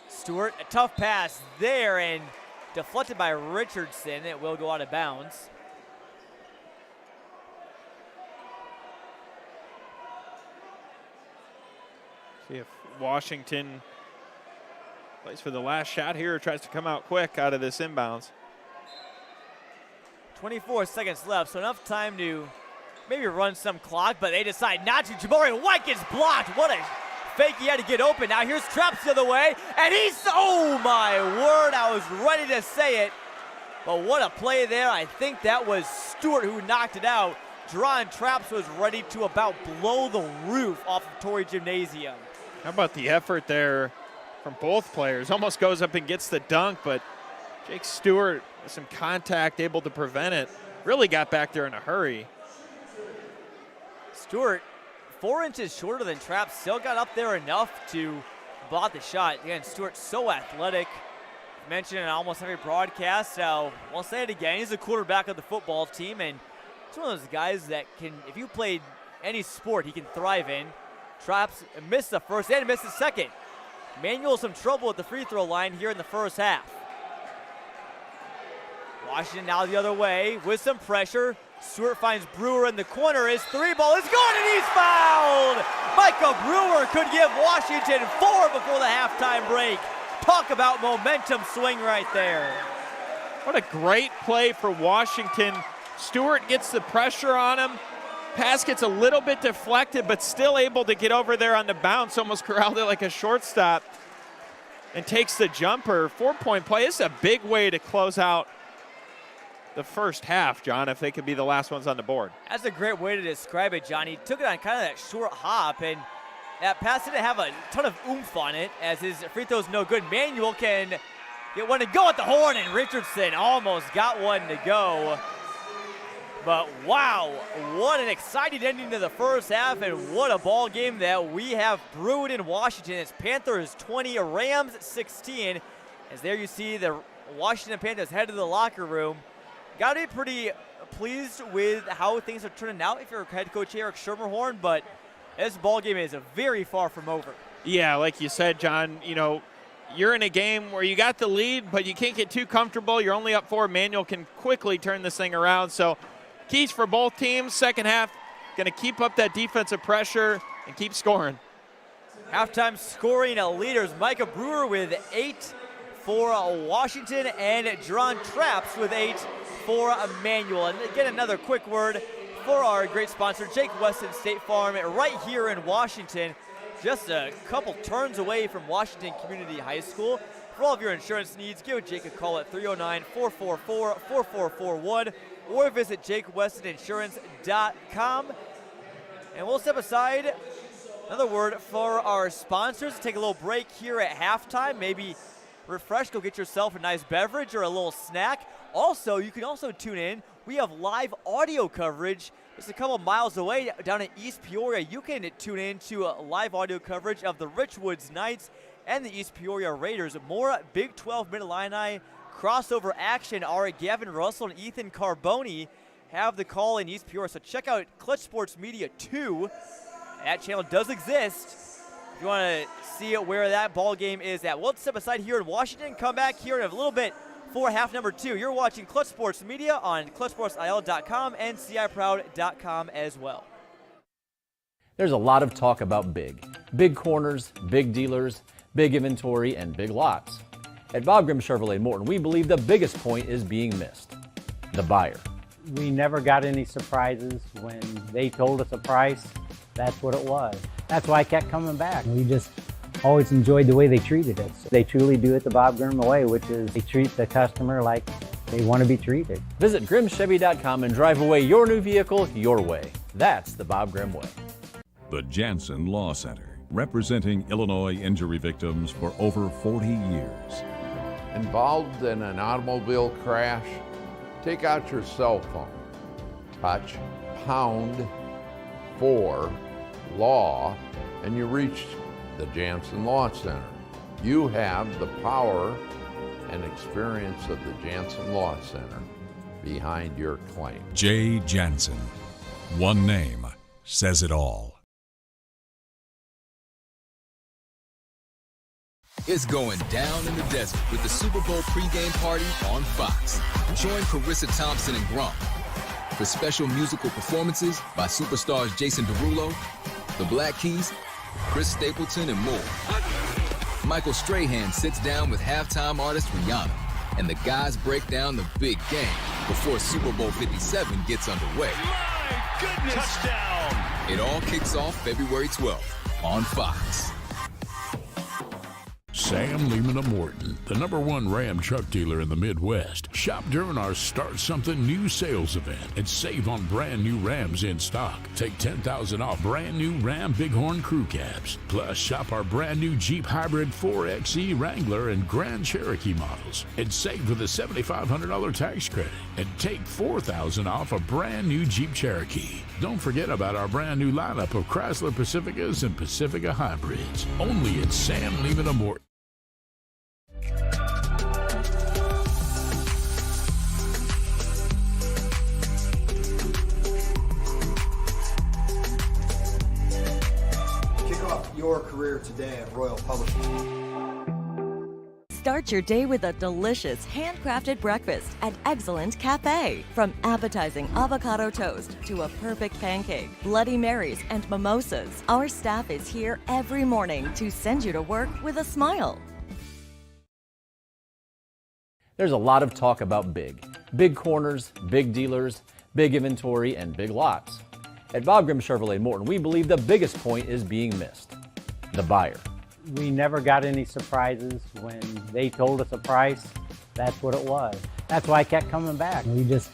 Stewart, a tough pass there and deflected by Richardson. It will go out of bounds. See if Washington plays for the last shot here or tries to come out quick out of this inbounds. 24 seconds left, so enough time to maybe run some clock, but they decide not to. Jabari White gets blocked. What a fake he had to get open. Now here's Traps the other way, and oh my word, I was ready to say it, but what a play there. I think that was Stewart who knocked it out. Drawing Traps was ready to about blow the roof off of Torrey Gymnasium. How about the effort there from both players? Almost goes up and gets the dunk, but Jake Stewart with some contact, able to prevent it. Really got back there in a hurry. Stewart, 4 inches shorter than Trapp, still got up there enough to block the shot. Again, Stewart's so athletic. Mentioned in almost every broadcast, so we'll say it again. He's a quarterback of the football team, and he's one of those guys that can, if you played any sport, he can thrive in. Traps missed the first and missed the second. Manuel some trouble at the free throw line here in the first half. Washington now the other way with some pressure. Stewart finds Brewer in the corner. His three ball is gone and he's fouled. Micah Brewer could give Washington 4 before the halftime break. Talk about momentum swing right there. What a great play for Washington. Stewart gets the pressure on him. Pass gets a little bit deflected, but still able to get over there on the bounce, almost corralled it like a shortstop, and takes the jumper. 4-point play. This is a big way to close out the first half, John, if they could be the last ones on the board. That's a great way to describe it, John. He took it on kind of that short hop, and that pass didn't have a ton of oomph on it, as his free throw's no good. Manuel can get one to go at the horn, and Richardson almost got one to go. But wow, what an exciting ending to the first half, and what a ball game that we have brewed in Washington. It's Panthers 20, Rams 16. As there you see the Washington Panthers head to the locker room. Got to be pretty pleased with how things are turning out if you're head coach Eric Schermerhorn, but this ball game is very far from over. Yeah, like you said, John, you're in a game where you got the lead, but you can't get too comfortable. You're only up 4. Manuel can quickly turn this thing around. So keys for both teams. Second half, going to keep up that defensive pressure and keep scoring. Halftime scoring leaders, Micah Brewer with 8 for Washington, and Jerron Traps with 8 for Emmanuel. And again, another quick word for our great sponsor, Jake Weston State Farm, right here in Washington, just a couple turns away from Washington Community High School. For all of your insurance needs, give Jake a call at 309-444-4441 or visit jakewestoninsurance.com. And we'll step aside. Another word for our sponsors. Take a little break here at halftime. Maybe refresh, go get yourself a nice beverage or a little snack. Also, you can also tune in. We have live audio coverage just a couple miles away down in East Peoria. You can tune in to live audio coverage of the Richwoods Knights and the East Peoria Raiders. More Big 12 Mid-Illini crossover action. Our Gavin Russell and Ethan Carboni have the call in East Peoria. So check out Clutch Sports Media 2. That channel does exist. If you want to see where that ball game is at. We'll step aside here in Washington, come back here in a little bit for half number 2. You're watching Clutch Sports Media on clutchsportsil.com and ciproud.com as well. There's a lot of talk about big corners, big dealers, big inventory, and big lots. At Bob Grimm Chevrolet Morton, we believe the biggest point is being missed: the buyer. We never got any surprises. When they told us a price, that's what it was. That's why I kept coming back. We just always enjoyed the way they treated us. They truly do it the Bob Grimm way, which is they treat the customer like they want to be treated. Visit GrimmChevy.com and drive away your new vehicle your way. That's the Bob Grimm way. The Jansen Law Center, representing Illinois injury victims for over 40 years. Involved in an automobile crash? Take out your cell phone, touch #4 law, and you reach the Jansen Law Center. You have the power and experience of the Jansen Law Center behind your claim. Jay Jansen. One name says it all. It's going down in the desert with the Super Bowl pregame party on Fox. Join Carissa Thompson and Gronk for special musical performances by superstars Jason Derulo, the Black Keys, Chris Stapleton, and more. Michael Strahan sits down with halftime artist Rihanna, and the guys break down the big game before Super Bowl 57 gets underway. My goodness! Touchdown! It all kicks off February 12th on Fox. Sam Lehman of Morton, the #1 Ram truck dealer in the Midwest. Shop during our Start Something New sales event and save on brand new Rams in stock. Take $10,000 off brand new Ram Bighorn crew cabs. Plus, shop our brand new Jeep Hybrid 4xe Wrangler and Grand Cherokee models and save with a $7,500 tax credit. And take $4,000 off a brand new Jeep Cherokee. Don't forget about our brand new lineup of Chrysler Pacificas and Pacifica Hybrids. Only at Sam Lehman of Morton. Kick off your career today at Royal Publishing. Start your day with a delicious handcrafted breakfast at Excellent Cafe. From appetizing avocado toast to a perfect pancake, Bloody Marys, and mimosas, our staff is here every morning to send you to work with a smile. There's a lot of talk about big corners, big dealers, big inventory, and big lots. At Bob Grimm Chevrolet Morton, we believe the biggest point is being missed: the buyer. We never got any surprises. When they told us a price, that's what it was. That's why I kept coming back. We just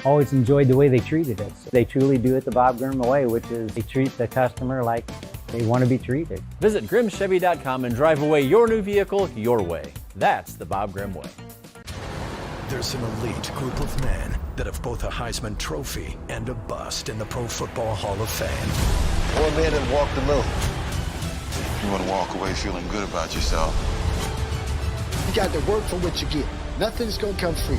always enjoyed the way they treated us. They truly do it the Bob Grimm way, which is they treat the customer like they want to be treated. Visit GrimmChevy.com and drive away your new vehicle your way. That's the Bob Grimm way. There's an elite group of men that have both a Heisman Trophy and a bust in the Pro Football Hall of Fame. One man and walk the middle. You want to walk away feeling good about yourself. You got to work for what you get. Nothing's going to come free.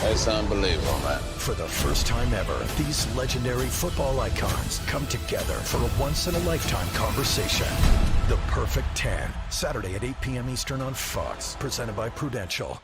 That's unbelievable, man. For the first time ever, these legendary football icons come together for a once-in-a-lifetime conversation. The Perfect 10, Saturday at 8 p.m. Eastern on Fox, presented by Prudential.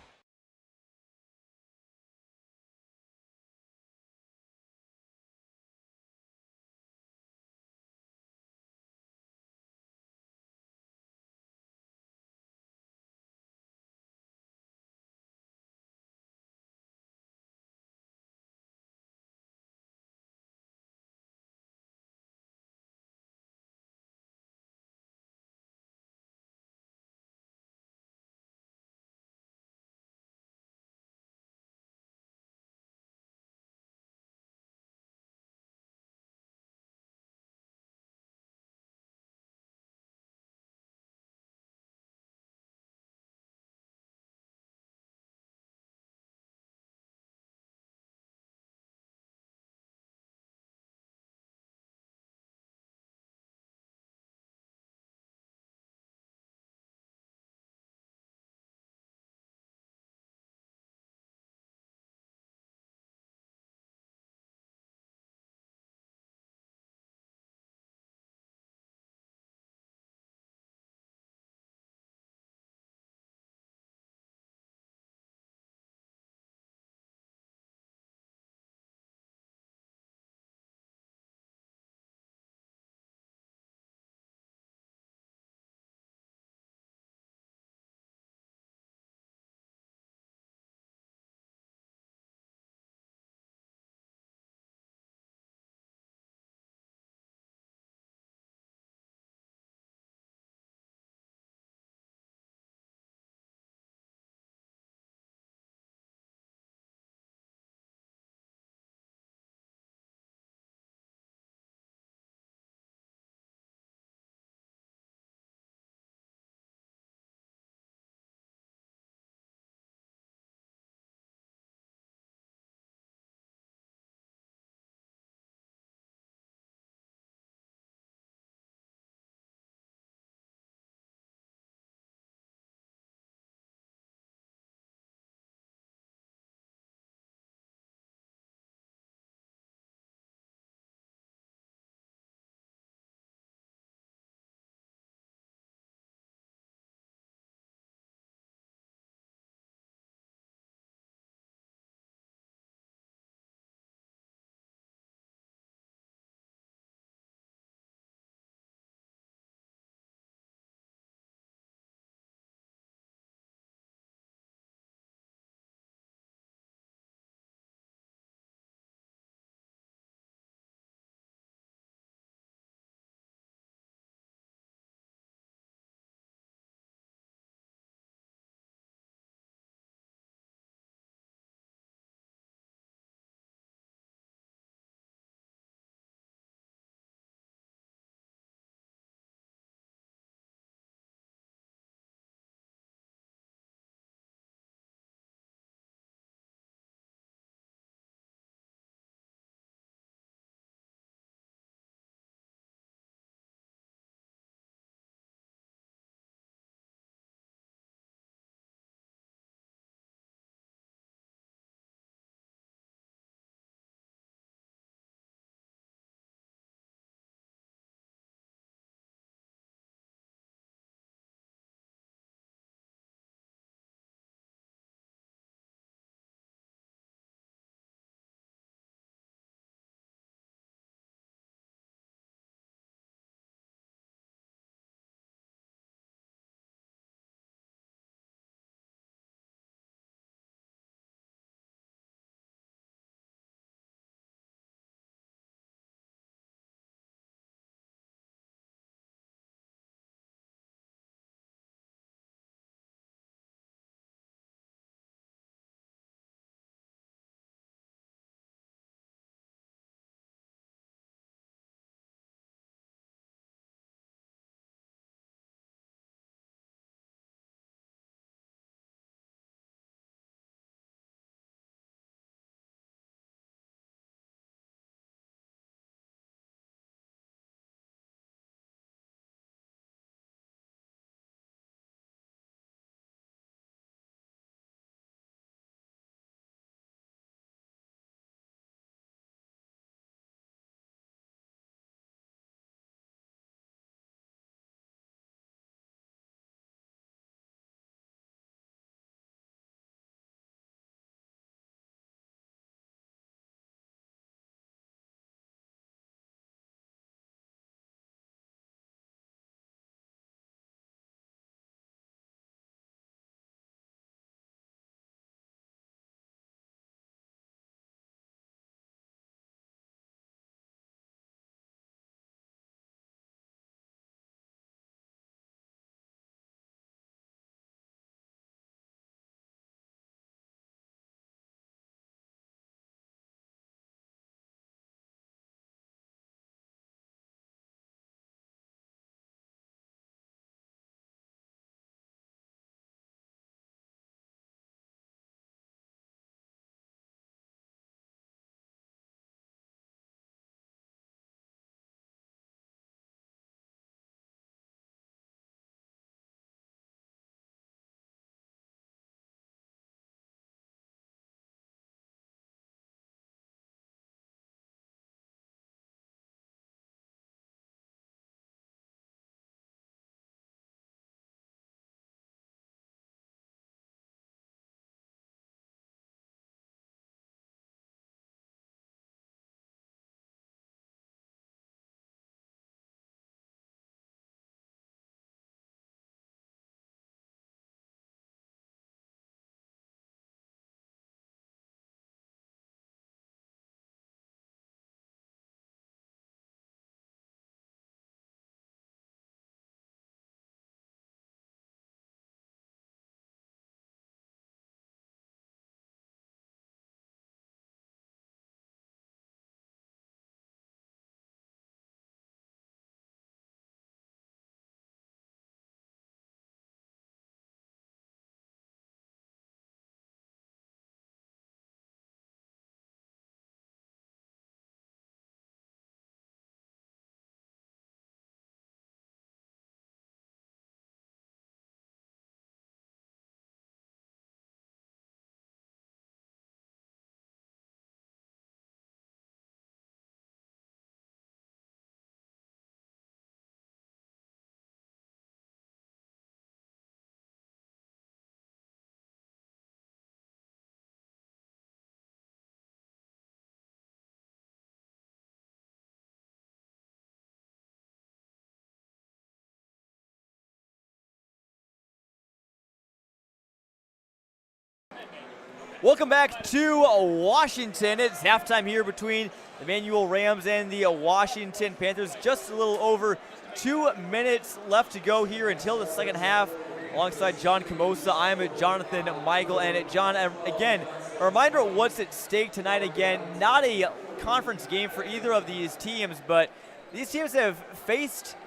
Welcome back to Washington. It's halftime here between the Manual Rams and the Washington Panthers. Just a little over 2 minutes left to go here until the second half. Alongside John Camosa, I'm Jonathan Michael. And John, again, a reminder of what's at stake tonight. Again, not a conference game for either of these teams, but these teams have faced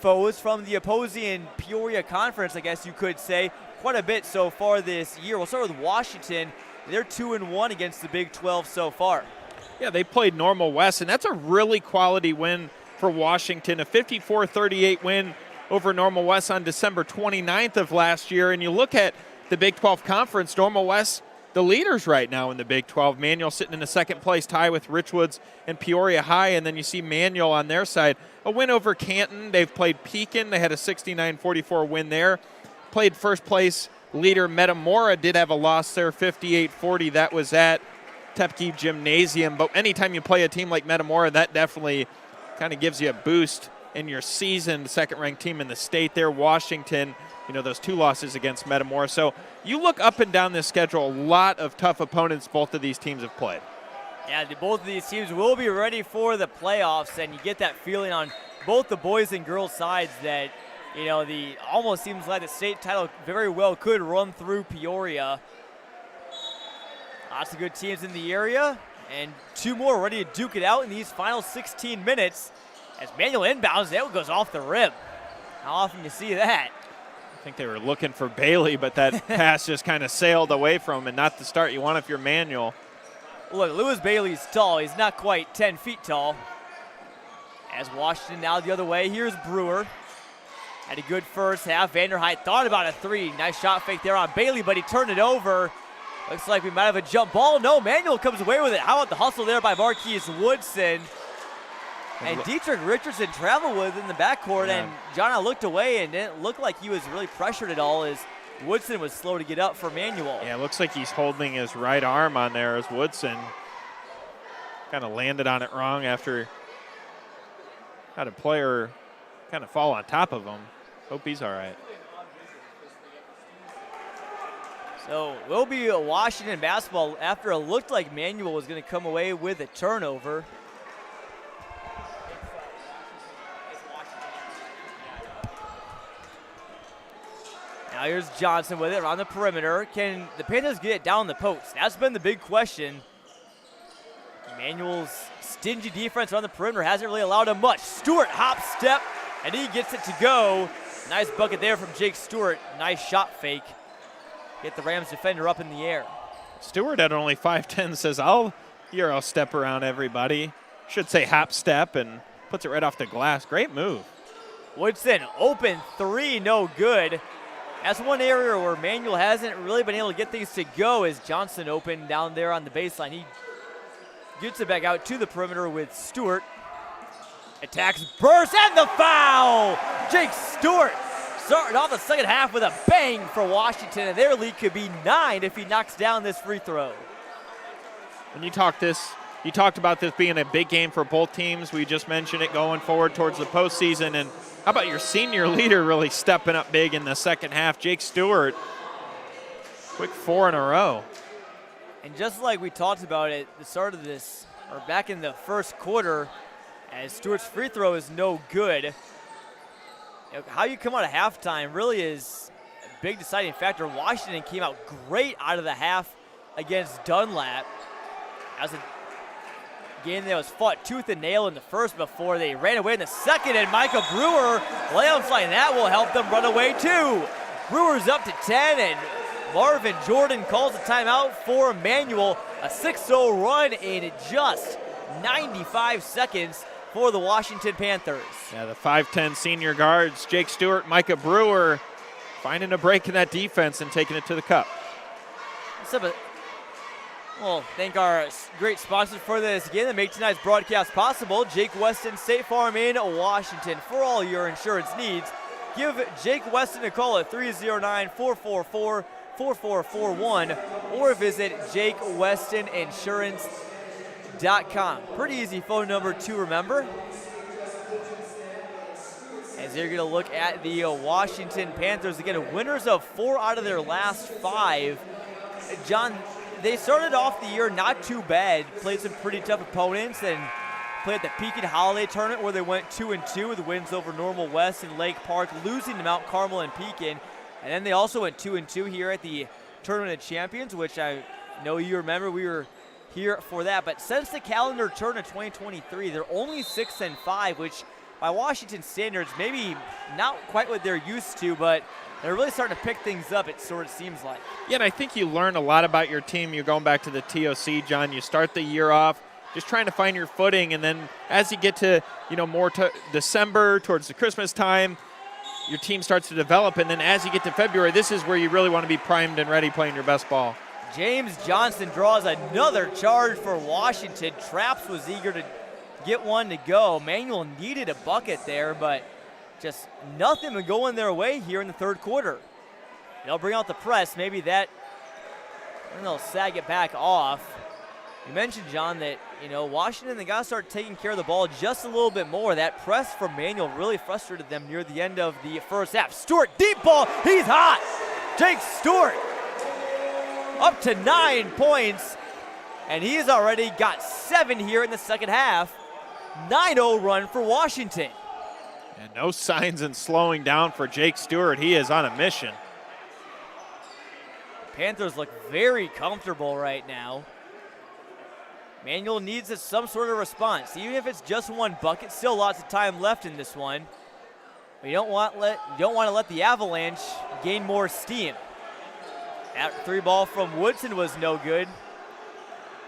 foes from the opposing Peoria Conference, I guess you could say, quite a bit so far this year. We'll start with Washington. They're 2-1 against the Big 12 so far. Yeah, they played Normal West, and that's a really quality win for Washington, a 54-38 win over Normal West on December 29th of last year. And you look at the Big 12 Conference, Normal West, the leaders right now in the Big 12. Manual sitting in a second place tie with Richwoods and Peoria High, and then you see Manual on their side. A win over Canton. They've played Pekin. They had a 69-44 win there. Played first place leader Metamora, did have a loss there, 58-40. That was at Tepke Gymnasium. But anytime you play a team like Metamora, that definitely kind of gives you a boost in your season. The second-ranked team in the state there, Washington, you know, those 2 losses against Metamora. So you look up and down this schedule, a lot of tough opponents both of these teams have played. Yeah, both of these teams will be ready for the playoffs, and you get that feeling on both the boys and girls sides that, you know, almost seems like the state title very well could run through Peoria. Lots of good teams in the area, and 2 more ready to duke it out in these final 16 minutes. As Manual inbounds, that one goes off the rim. How often you see that? I think they were looking for Bailey, but that pass just kind of sailed away from him, and not the start you want if you're Manual. Look, Lewis Bailey's tall. He's not quite 10 feet tall. As Washington now the other way, here's Brewer. Had a good first half. Vanderheit thought about a 3. Nice shot fake there on Bailey, but he turned it over. Looks like we might have a jump ball. No, Manual comes away with it. How about the hustle there by Marquise Woodson? And Dietrich Richardson traveled with in the backcourt, and John, I looked away, and it didn't look like he was really pressured at all as Woodson was slow to get up for Manual. Yeah, it looks like he's holding his right arm on there as Woodson kind of landed on it wrong after had a player kind of fall on top of him. Hope he's all right. So will be a Washington basketball after it looked like Manual was going to come away with a turnover. Now here's Johnson with it around the perimeter. Can the Panthers get it down the post? That's been the big question. Manual's stingy defense around the perimeter hasn't really allowed him much. Stewart hop step, and he gets it to go. Nice bucket there from Jake Stewart. Nice shot fake. Get the Rams defender up in the air. Stewart at only 5'10" says, I'll Euro step around everybody. Should say hop step, and puts it right off the glass. Great move. Woodson, open 3, no good. That's one area where Manual hasn't really been able to get things to go as Johnson open down there on the baseline. He gets it back out to the perimeter with Stewart. Attacks, burst, and the foul! Jake Stewart starting off the second half with a bang for Washington, and their lead could be 9 if he knocks down this free throw. When you talked about this being a big game for both teams. We just mentioned it going forward towards the postseason. And how about your senior leader really stepping up big in the second half? Jake Stewart, quick 4 in a row. And just like we talked about at the start of this, or back in the first quarter, as Stewart's free throw is no good, how you come out of halftime really is a big deciding factor. Washington came out great out of the half against Dunlap. That was a game that was fought tooth and nail in the first before they ran away in the second, and Micah Brewer, layup line, that will help them run away too. Brewer's up to 10, and Marvin Jordan calls a timeout for Manual. A 6-0 run in just 95 seconds for the Washington Panthers. Yeah, the 5'10" senior guards, Jake Stewart, Micah Brewer, finding a break in that defense and taking it to the cup. Well, thank our great sponsors for this again that make tonight's broadcast possible. Jake Weston State Farm in Washington. For all your insurance needs, give Jake Weston a call at 309-444-4441 or visit JakeWestonInsurance.com. Pretty easy phone number to remember. As they're going to look at the Washington Panthers. Again, winners of 4 out of their last 5. John, they started off the year not too bad. Played some pretty tough opponents and played the Pekin Holiday Tournament where they went 2-2 with wins over Normal West and Lake Park, losing to Mount Carmel and Pekin. And then they also went 2-2 here at the Tournament of Champions, which I know you remember. We were here for that. But since the calendar turn of 2023, they're only 6-5, which by Washington standards, maybe not quite what they're used to, but they're really starting to pick things up, it sort of seems like. Yeah, and I think you learn a lot about your team. You're going back to the TOC, John. You start the year off just trying to find your footing, and then as you get to, more to December, towards the Christmas time, your team starts to develop, and then as you get to February, this is where you really want to be primed and ready playing your best ball. James Johnson draws another charge for Washington. Traps was eager to get one to go. Manuel needed a bucket there, but just nothing was going their way here in the third quarter. They'll bring out the press. Maybe that, and they'll sag it back off. You mentioned, John, that, Washington, they got to start taking care of the ball just a little bit more. That press from Manuel really frustrated them near the end of the first half. Stewart, deep ball. He's hot. Jake Stewart up to 9 points, and he's already got 7 here in the second half. 9-0 run for Washington. And no signs in slowing down for Jake Stewart. He is on a mission. Panthers look very comfortable right now. Manuel needs some sort of response. Even if it's just one bucket, still lots of time left in this one. But you don't want to let the Avalanche gain more steam. That 3 ball from Woodson was no good.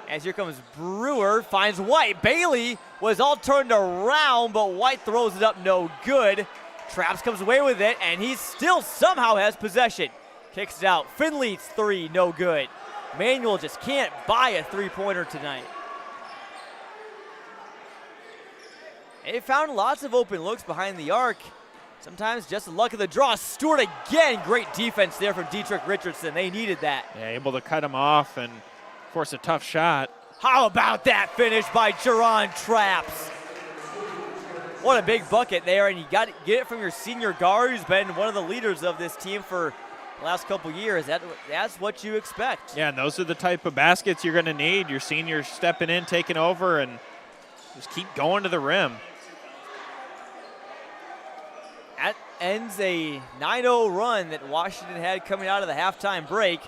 As here comes Brewer, finds White. Bailey was all turned around, but White throws it up no good. Traps comes away with it, and he still somehow has possession. Kicks it out. Finley's 3, no good. Manuel just can't buy a 3-pointer tonight. They found lots of open looks behind the arc. Sometimes just the luck of the draw. Stewart again, great defense there from Dietrich Richardson. They needed that. Yeah, able to cut him off and force a tough shot. How about that finish by Jerron Traps? What a big bucket there, and you got to get it from your senior guard who's been one of the leaders of this team for the last couple years. That's what you expect. Yeah, and those are the type of baskets you're going to need. Your seniors stepping in, taking over, and just keep going to the rim. That ends a 9-0 run that Washington had coming out of the halftime break.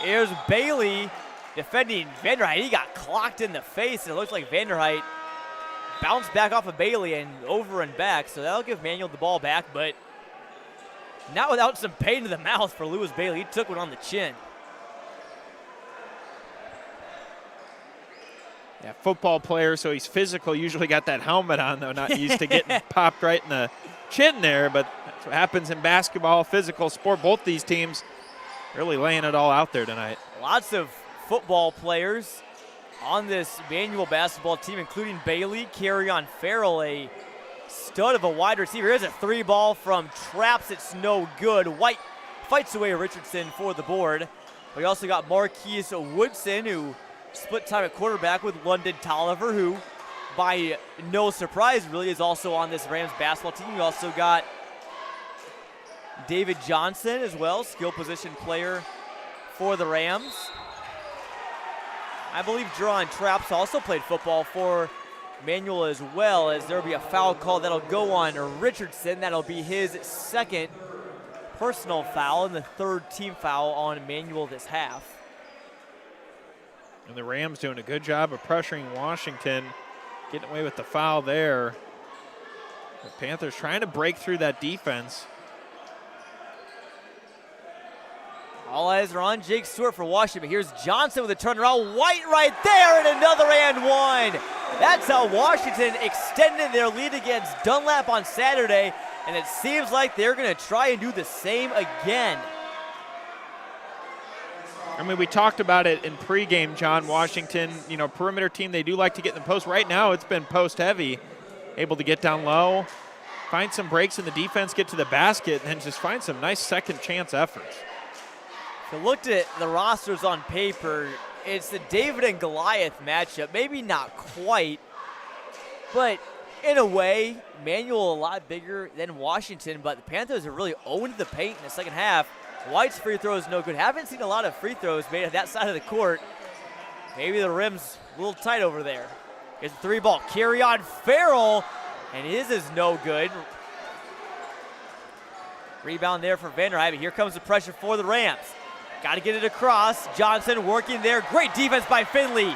Here's Bailey defending Vanderheit. He got clocked in the face, and it looks like Vanderheit bounced back off of Bailey and over and back, so that'll give Manuel the ball back, but not without some pain to the mouth for Lewis Bailey. He took one on the chin. Yeah, football player, so he's physical. Usually got that helmet on, though, not used to getting popped right in the chin there, but that's what happens in basketball, physical sport. Both these teams really laying it all out there tonight. Lots of football players on this Manual basketball team, including Bailey, Carrion Farrell, a stud of a wide receiver. Here's a 3 ball from Traps. It's no good. White fights away Richardson for the board. We also got Marquise Woodson, who split time at quarterback with London Tolliver, who, by no surprise, really is also on this Rams basketball team. We also got David Johnson as well, skill position player for the Rams. I believe Jerron Traps also played football for Manual as well, as there will be a foul call that'll go on Richardson. That'll be his second personal foul and the 3rd team foul on Manual this half. And the Rams doing a good job of pressuring Washington, getting away with the foul there. The Panthers trying to break through that defense. All eyes are on Jake Stewart for Washington. But here's Johnson with a turnaround. White right there, and another and one. That's how Washington extended their lead against Dunlap on Saturday, and it seems like they're going to try and do the same again. I mean, we talked about it in pregame, John. Washington, perimeter team, they do like to get in the post. Right now, it's been post heavy, able to get down low, find some breaks in the defense, get to the basket, and then just find some nice second chance efforts. If you looked at the rosters on paper, it's the David and Goliath matchup. Maybe not quite, but in a way, Manual a lot bigger than Washington, but the Panthers have really owned the paint in the second half. White's free throw is no good. Haven't seen a lot of free throws made at that side of the court. Maybe the rim's a little tight over there. Here's the 3-ball. Carry on Farrell, and his is no good. Rebound there for Vanderhyde, but here comes the pressure for the Rams. Got to get it across. Johnson working there. Great defense by Finley.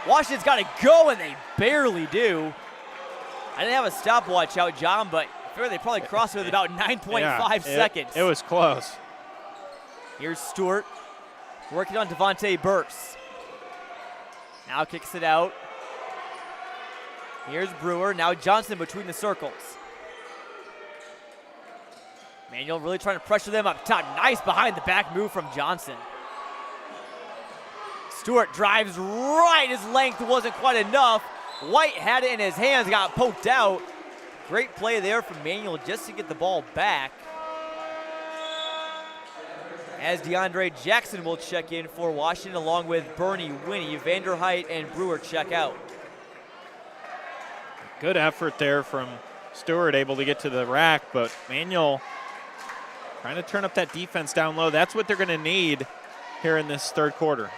Washington's got to go, and they barely do. I didn't have a stopwatch out, John, but I figure they probably crossed it with about 9.5 seconds. It was close. Here's Stewart working on Devontae Burks. Now kicks it out. Here's Brewer. Now Johnson between the circles. Manuel really trying to pressure them up top. Nice behind the back move from Johnson. Stewart drives right. His length wasn't quite enough. White had it in his hands, got poked out. Great play there from Manuel just to get the ball back. As DeAndre Jackson will check in for Washington along with Bernie Winnie. Vanderhyde and Brewer check out. Good effort there from Stewart, able to get to the rack, but Manuel trying to turn up that defense down low. That's what they're going to need here in this third quarter.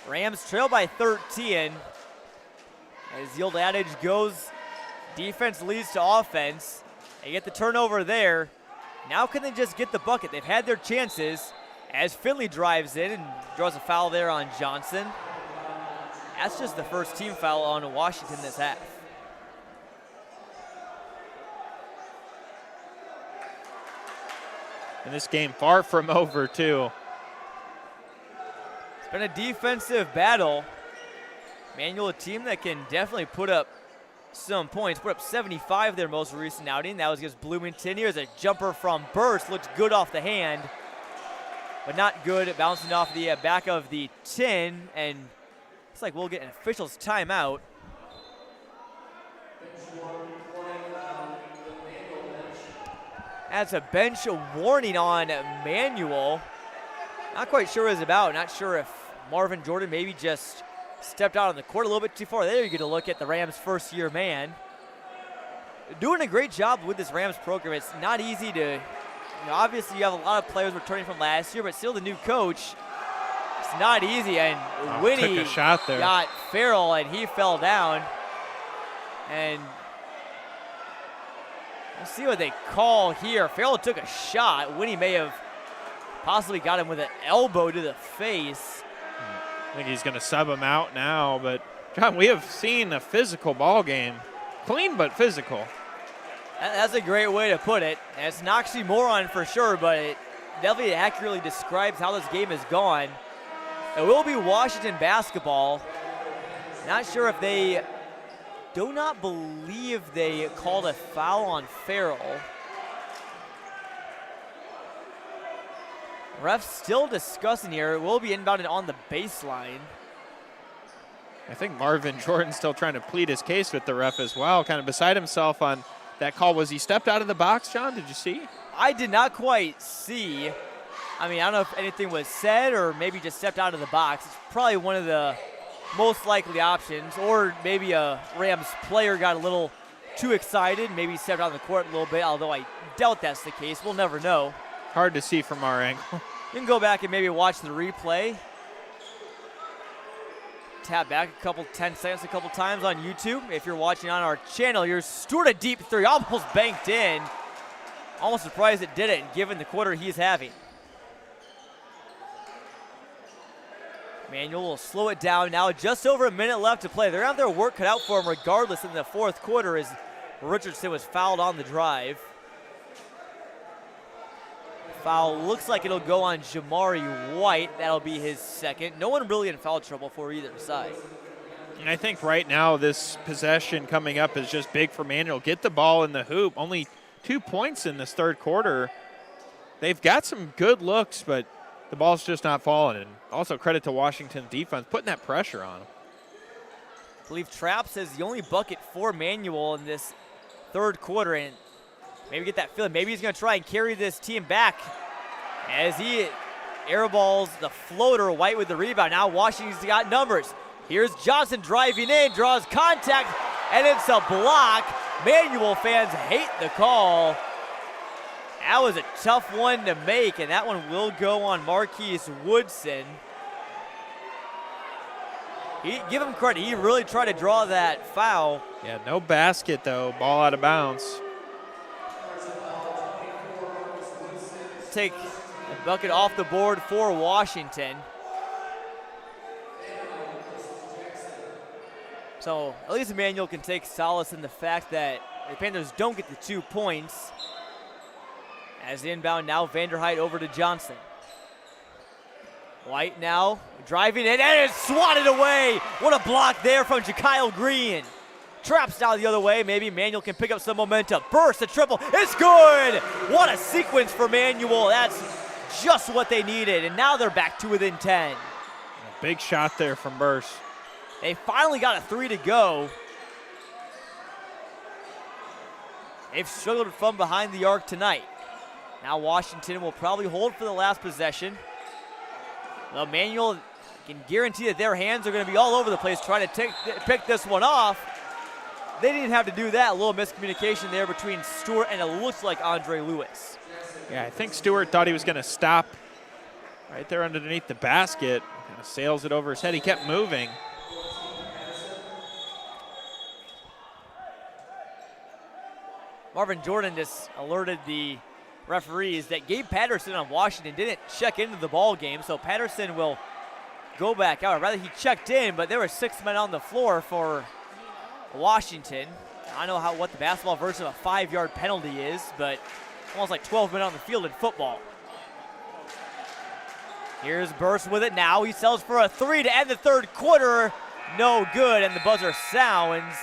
Rams trail by 13. As the old adage goes, defense leads to offense. They get the turnover there. Now can they just get the bucket? They've had their chances as Finley drives in and draws a foul there on Johnson. That's just the first team foul on Washington this half. And this game far from over, too. It's been a defensive battle. Manuel, a team that can definitely put up some points. Put up 75 their most recent outing. That was against Bloomington. Here's a jumper from Burst. Looks good off the hand, but not good at bouncing off the back of the tin. And looks like we'll get an official's timeout. That's a bench warning on Manuel. Not quite sure what it's about. Not sure if Marvin Jordan maybe just stepped out on the court a little bit too far. There you get a look at the Rams' first-year man. Doing a great job with this Rams program. It's not easy to, obviously you have a lot of players returning from last year, but still the new coach. It's not easy, and Winnie took a shot there. Got Farrell, and he fell down. And we'll see what they call here. Farrell took a shot. Winnie may have possibly got him with an elbow to the face. I think he's going to sub him out now, but John, we have seen a physical ball game. Clean but physical. That's a great way to put it. And it's an oxymoron for sure, but it definitely accurately describes how this game has gone. It will be Washington basketball. Not sure if they, do not believe they called a foul on Farrell. Ref's still discussing here. It will be inbounded on the baseline. I think Marvin Jordan's still trying to plead his case with the ref as well, kind of beside himself on that call. Was he stepped out of the box, John? Did you see? I did not quite see. I mean, I don't know if anything was said or maybe just stepped out of the box. It's probably one of the most likely options, or maybe a Rams player got a little too excited, maybe stepped out on the court a little bit, although I doubt that's the case. We'll never know. Hard to see from our angle. You can go back and maybe watch the replay. Tap back 10 seconds a couple times on YouTube. If you're watching on our channel, here's Stewart, a deep three, almost banked in. Almost surprised it didn't, given the quarter he's having. Manuel will slow it down now. Just over a minute left to play. They're going to have their work cut out for them regardless in the fourth quarter as Richardson was fouled on the drive. Foul looks like it'll go on Jamari White. That'll be his second. No one really in foul trouble for either side. And I think right now this possession coming up is just big for Manuel. Get the ball in the hoop. Only 2 points in this third quarter. They've got some good looks, but the ball's just not falling. And also credit to Washington's defense putting that pressure on them. I believe Trapp says the only bucket for Manuel in this third quarter, and maybe get that feeling. Maybe he's going to try and carry this team back as he airballs the floater. White with the rebound. Now Washington's got numbers. Here's Johnson driving in, draws contact, and it's a block. Manuel fans hate the call That was a tough one to make, and that one will go on Marquise Woodson. Give him credit. He really tried to draw that foul. Yeah, no basket, though. Ball out of bounds. Take a bucket off the board for Washington. So at least Emmanuel can take solace in the fact that the Panthers don't get the 2 points. As the inbound now, Vanderheit over to Johnson. White now driving it, and it's swatted away. What a block there from Jakyle Green. Traps down the other way. Maybe Manuel can pick up some momentum. Burst, a triple. It's good. What a sequence for Manuel. That's just what they needed. And now they're back to within 10. A big shot there from Burst. They finally got a 3 to go. They've struggled from behind the arc tonight. Now Washington will probably hold for the last possession. Well, Manuel can guarantee that their hands are going to be all over the place trying to pick this one off. They didn't have to do that. A little miscommunication there between Stewart and it looks like Andre Lewis. Yeah, I think Stewart thought he was going to stop right there underneath the basket. Kind of sails it over his head. He kept moving. Marvin Jordan just alerted the referees that Gabe Patterson on Washington didn't check into the ball game, so Patterson will go back out. Rather, he checked in, but there were 6 men on the floor for Washington. I don't know what the basketball version of a 5-yard penalty is, but almost like 12 men on the field in football. Here's Burst with it now. He sells for a 3 to end the third quarter. No good, and the buzzer sounds.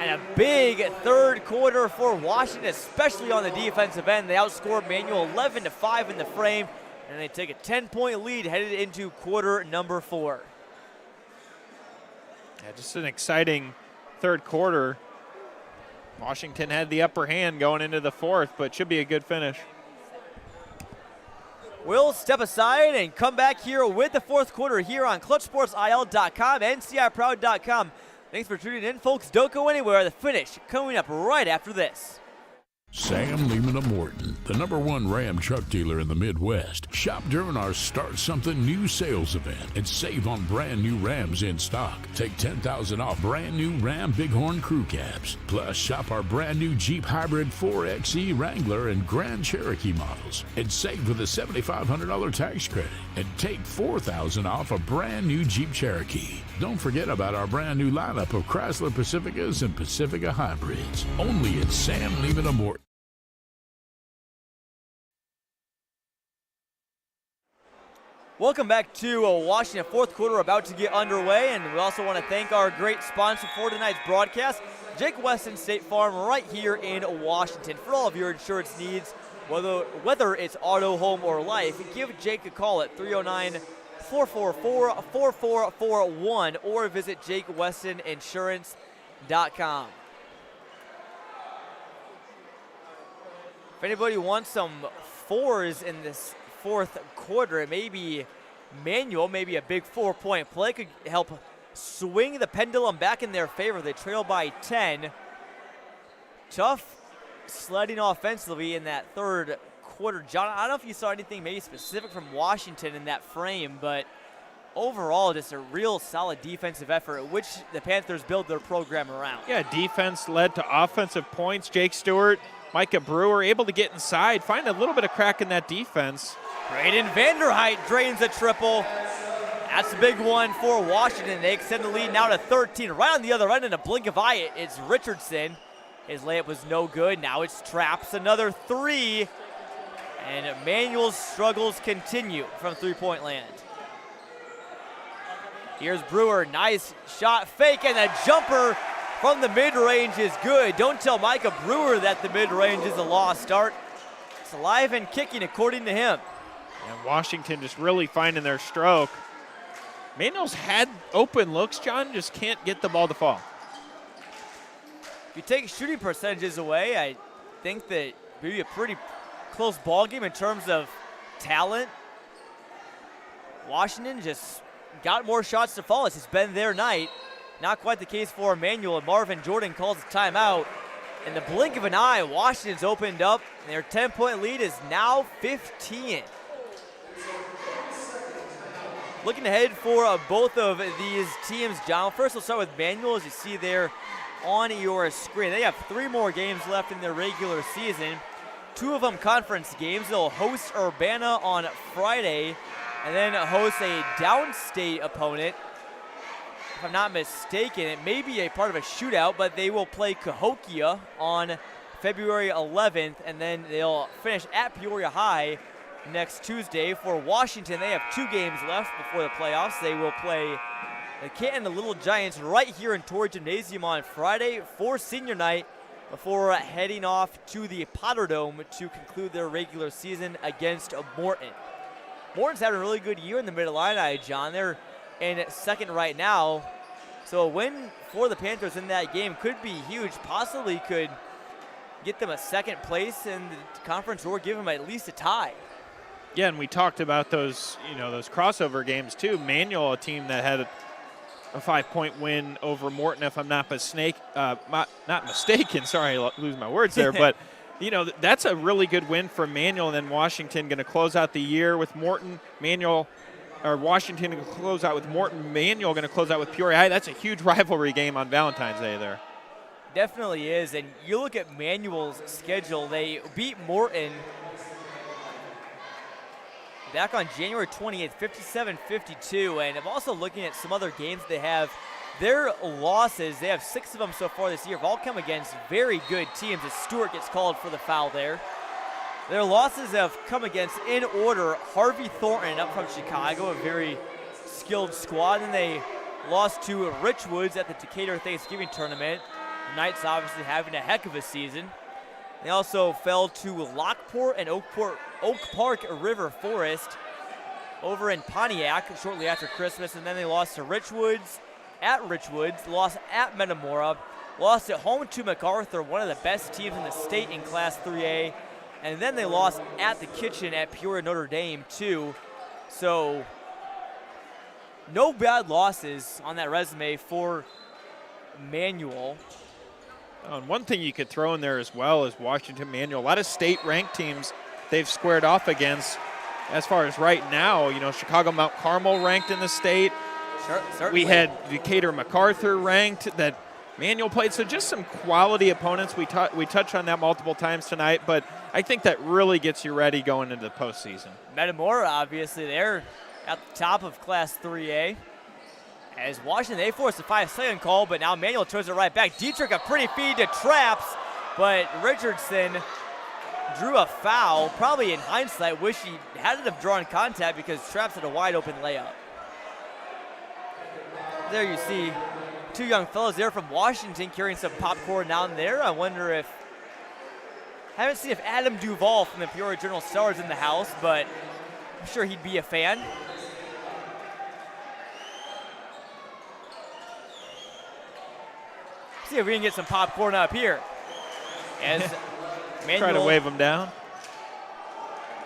And a big third quarter for Washington, especially on the defensive end. They outscored Manuel 11-5 in the frame, and they take a 10-point lead headed into quarter number 4. Yeah, just an exciting third quarter. Washington had the upper hand going into the fourth, but should be a good finish. We'll step aside and come back here with the fourth quarter here on ClutchSportsIL.com, NCIProud.com. Thanks for tuning in, folks. Don't go anywhere. The finish coming up right after this. Sam Lehman of Morton, the #1 Ram truck dealer in the Midwest. Shop during our Start Something New sales event and save on brand new Rams in stock. Take $10,000 off brand new Ram Bighorn crew cabs. Plus, shop our brand new Jeep Hybrid 4xe Wrangler and Grand Cherokee models and save with a $7,500 tax credit. And take $4,000 off a brand new Jeep Cherokee. Don't forget about our brand new lineup of Chrysler Pacificas and Pacifica Hybrids. Only at Sam Lehman of Morton. Welcome back to Washington. Fourth quarter about to get underway, and we also want to thank our great sponsor for tonight's broadcast, Jake Weston State Farm, right here in Washington. For all of your insurance needs, whether it's auto, home, or life, give Jake a call at 309-444-4441 or visit JakeWestonInsurance.com. If anybody wants some fours in this fourth quarter, it may be Manuel, maybe a big 4-point play could help swing the pendulum back in their favor. They trail by 10. Tough sledding offensively in that third quarter. John, I don't know if you saw anything maybe specific from Washington in that frame, but overall just a real solid defensive effort, which the Panthers build their program around. Yeah, defense led to offensive points. Jake Stewart, Micah Brewer able to get inside, find a little bit of crack in that defense. Braden Vanderheit drains a triple. That's a big one for Washington. They extend the lead now to 13. Right on the other end in a blink of eye, it's Richardson. His layup was no good. Now it's Traps, another 3. And Emmanuel's struggles continue from three-point land. Here's Brewer, nice shot fake, and a jumper from the mid-range is good. Don't tell Micah Brewer that the mid-range is a lost start. It's alive and kicking according to him. And Washington just really finding their stroke. Manuel's had open looks, John, just can't get the ball to fall. If you take shooting percentages away, I think that maybe a pretty close ball game in terms of talent. Washington just got more shots to fall. It's just been their night. Not quite the case for Emmanuel, and Marvin Jordan calls a timeout. In the blink of an eye, Washington's opened up Their 10-point lead is now 15. Looking ahead for both of these teams, John. First, we'll start with Manual, as you see there on your screen. They have 3 more games left in their regular season. 2 of them conference games. They'll host Urbana on Friday and then host a downstate opponent. If I'm not mistaken, it may be a part of a shootout, but they will play Cahokia on February 11th, and then they'll finish at Peoria High next Tuesday. For Washington, they have 2 games left before the playoffs. They will play the Canton Little Giants right here in Torrey Gymnasium on Friday for senior night before heading off to the Potter Dome to conclude their regular season against Morton. Morton's having a really good year in the Mid-Illini, John. They're in second right now. So a win for the Panthers in that game could be huge, possibly could get them a second place in the conference or give them at least a tie. Yeah, and we talked about those, those crossover games too. Manual, a team that had a 5-point win over Morton, if I'm not mistaken. Sorry, I lose my words there, but that's a really good win for Manual. And then Washington going to close out the year with Morton. Washington going to close out with Morton. Manual going to close out with Peoria High. That's a huge rivalry game on Valentine's Day there. Definitely is, and you look at Manual's schedule. They beat Morton back on January 28th, 57-52, and I'm also looking at some other games they have. Their losses, they have 6 of them so far this year, have all come against very good teams as Stewart gets called for the foul there. Their losses have come against, in order, Harvey Thornton up from Chicago, a very skilled squad, and they lost to Richwoods at the Decatur Thanksgiving tournament. The Knights obviously having a heck of a season. They also fell to Lockport and Oak Park River Forest over in Pontiac shortly after Christmas, and then they lost to Richwoods, lost at Metamora, lost at home to MacArthur, one of the best teams in the state in Class 3A, and then they lost at the Kitchen at Peoria Notre Dame too. So no bad losses on that resume for Manual. And one thing you could throw in there as well is Washington Manual. A lot of state-ranked teams they've squared off against. As far as right now, Chicago Mount Carmel ranked in the state. Certainly. We had Decatur MacArthur ranked that Manual played. So just some quality opponents. We touched on that multiple times tonight, but I think that really gets you ready going into the postseason. Metamora, obviously, they're at the top of Class 3A. As Washington, they forced a 5-second call, but now Manual turns it right back. Dietrich, a pretty feed to Traps, but Richardson drew a foul. Probably in hindsight, wish he hadn't have drawn contact because Traps had a wide open layup. There you see 2 young fellas there from Washington carrying some popcorn down there. I wonder haven't seen if Adam Duvall from the Peoria Journal-Star is in the house, but I'm sure he'd be a fan. See if we can get some popcorn up here. As Manual try to wave them down.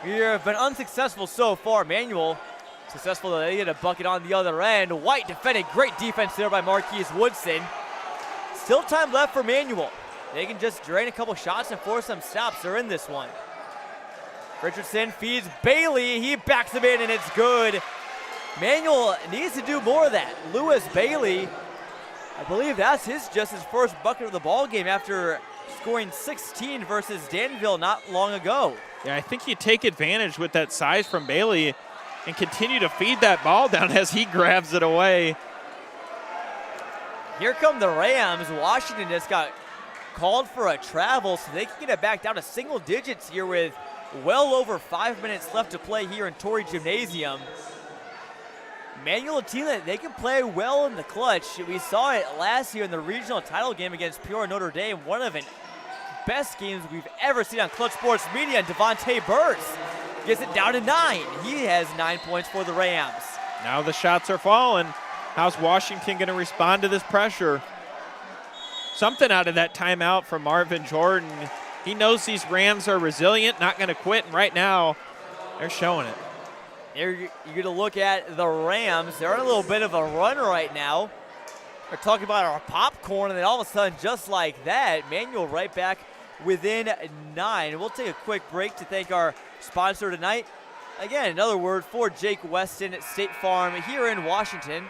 We have been unsuccessful so far. Manual successful, though. They get a bucket on the other end. White defended. Great defense there by Marquise Woodson. Still time left for Manual. They can just drain a couple shots and force some stops. They're in this one. Richardson feeds Bailey. He backs him in, and it's good. Manual needs to do more of that. Lewis Bailey, I believe that's just his first bucket of the ball game after scoring 16 versus Danville not long ago. Yeah, I think you take advantage with that size from Bailey and continue to feed that ball down as he grabs it away. Here come the Rams. Washington just got called for a travel, so they can get it back down to single digits here with well over 5 minutes left to play here in Torrey Gymnasium. Manual, a team that they can play well in the clutch. We saw it last year in the regional title game against Peoria Notre Dame, one of the best games we've ever seen on Clutch Sports Media. And Devontae Burse gets it down to 9. He has 9 points for the Rams. Now the shots are falling. How's Washington going to respond to this pressure? Something out of that timeout from Marvin Jordan. He knows these Rams are resilient, not going to quit, and right now they're showing it. You're going to look at the Rams. They're on a little bit of a run right now. They're talking about our popcorn, and then all of a sudden, just like that, Manual right back within 9. We'll take a quick break to thank our sponsor tonight. Again, another word for Jake Weston at State Farm here in Washington.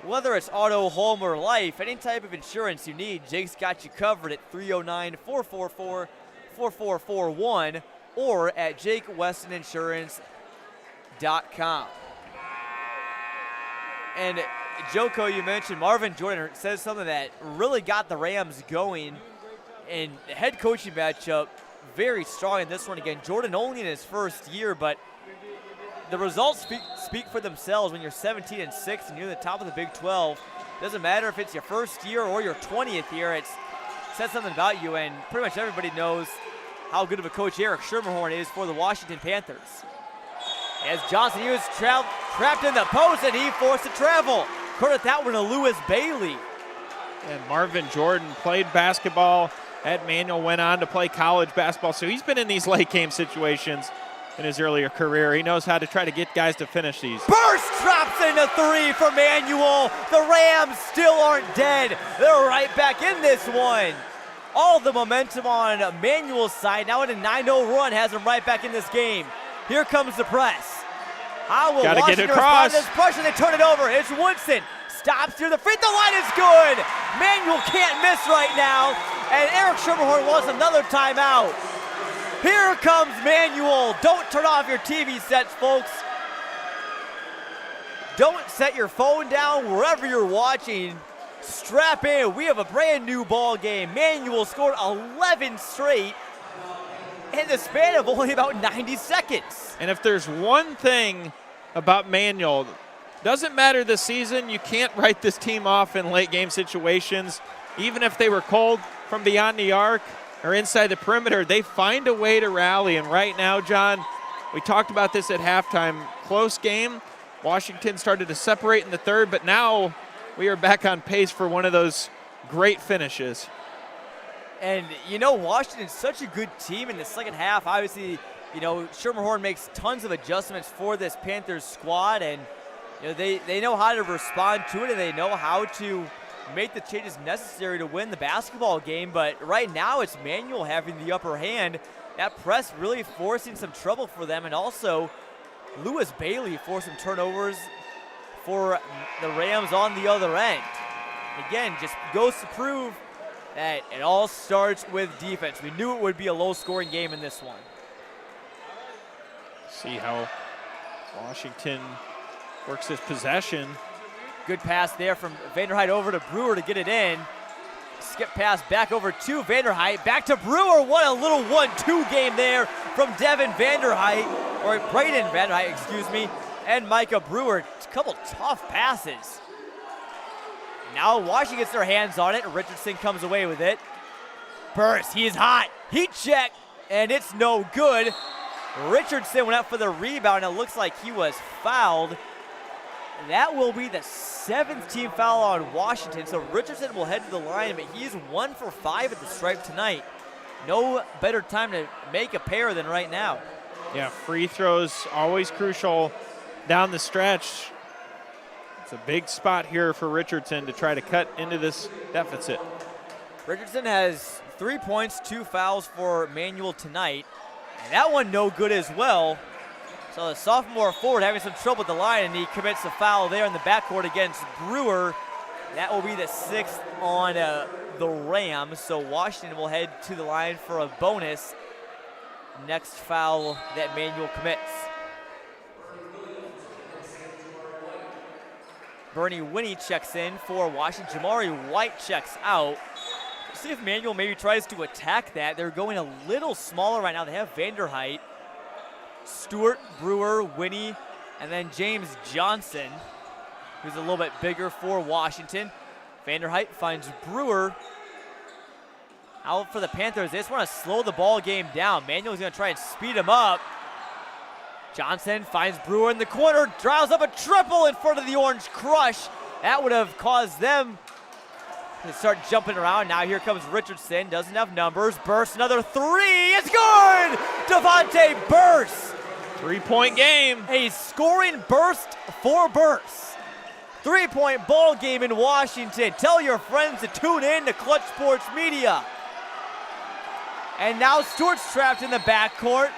Whether it's auto, home, or life, any type of insurance you need, Jake's got you covered at 309-444-4441 or at jakewestoninsurance.com. And Joko, you mentioned Marvin Jordan says something that really got the Rams going. And the head coaching matchup, very strong in this one again. Jordan only in his first year, but the results speak for themselves when you're 17-6 and you're the top of the Big 12. Doesn't matter if it's your first year or your 20th year. It says something about you, and pretty much everybody knows how good of a coach Eric Schermerhorn is for the Washington Panthers. As Johnson, he was trapped in the post, and he forced to travel. Credit that one to Lewis Bailey. And Marvin Jordan played basketball at Manual, went on to play college basketball, so he's been in these late game situations in his earlier career. He knows how to try to get guys to finish these. Burst drops in a 3 for Manual. The Rams still aren't dead. They're right back in this one. All the momentum on Manual's side. Now in a 9-0 run has him right back in this game. Here comes the press. How will Washington respond to this pressure? They turn it over. It's Woodson. Stops through the free throw line. Is good. Manual can't miss right now. And Eric Schermerhorn wants another timeout. Here comes Manual. Don't turn off your TV sets, folks. Don't set your phone down wherever you're watching. Strap in. We have a brand new ball game. Manual scored 11 straight in the span of only about 90 seconds. And if there's one thing about Manual, doesn't matter this season, you can't write this team off in late game situations. Even if they were cold from beyond the arc or inside the perimeter, they find a way to rally. And right now, John, we talked about this at halftime. Close game. Washington started to separate in the third, but now we are back on pace for one of those great finishes. And, you know, Washington's such a good team in the second half. Obviously, you know, Schermerhorn makes tons of adjustments for this Panthers squad, and, you know, they know how to respond to it, and they know how to make the changes necessary to win the basketball game. But right now it's Manual having the upper hand. That press really forcing some trouble for them, and also Lewis Bailey forcing turnovers for the Rams on the other end. Again, just goes to prove that it all starts with defense. We knew it would be a low-scoring game in this one. See how Washington works this possession. Good pass there from Vanderhyde over to Brewer to get it in. Skip pass back over to Vanderhyde. Back to Brewer. What a little 1-2 game there from Devin Vanderhyde, or Braden Vanderhyde, excuse me, and Micah Brewer. A couple tough passes. Now Washington gets their hands on it. Richardson comes away with it. Burst, he's hot. Heat check, and it's no good. Richardson went up for the rebound. It looks like he was fouled. That will be the 7th team foul on Washington. So Richardson will head to the line, but he's 1 for 5 at the stripe tonight. No better time to make a pair than right now. Yeah, free throws always crucial down the stretch. It's a big spot here for Richardson to try to cut into this deficit. Richardson has 3 points, 2 fouls for Manual tonight. And that one no good as well. So the sophomore forward having some trouble at the line, and he commits a foul there in the backcourt against Brewer. That will be the 6th on the Rams. So Washington will head to the line for a bonus. Next foul that Manual commits. Bernie Winnie checks in for Washington. Jamari White checks out. Let's see if Manual maybe tries to attack that. They're going a little smaller right now. They have Vanderhyde, Stewart, Brewer, Winnie, and then James Johnson, who's a little bit bigger for Washington. Vanderhyde finds Brewer. Out for the Panthers. They just want to slow the ball game down. Manual's going to try and speed him up. Johnson finds Brewer in the corner, drives up a triple in front of the Orange Crush. That would have caused them to start jumping around. Now here comes Richardson, doesn't have numbers. Burst, another 3, it's good! Devontae Burst. 3-point game. A scoring burst for Burst. 3-point ball game in Washington. Tell your friends to tune in to Clutch Sports Media. And now Stewart's trapped in the backcourt.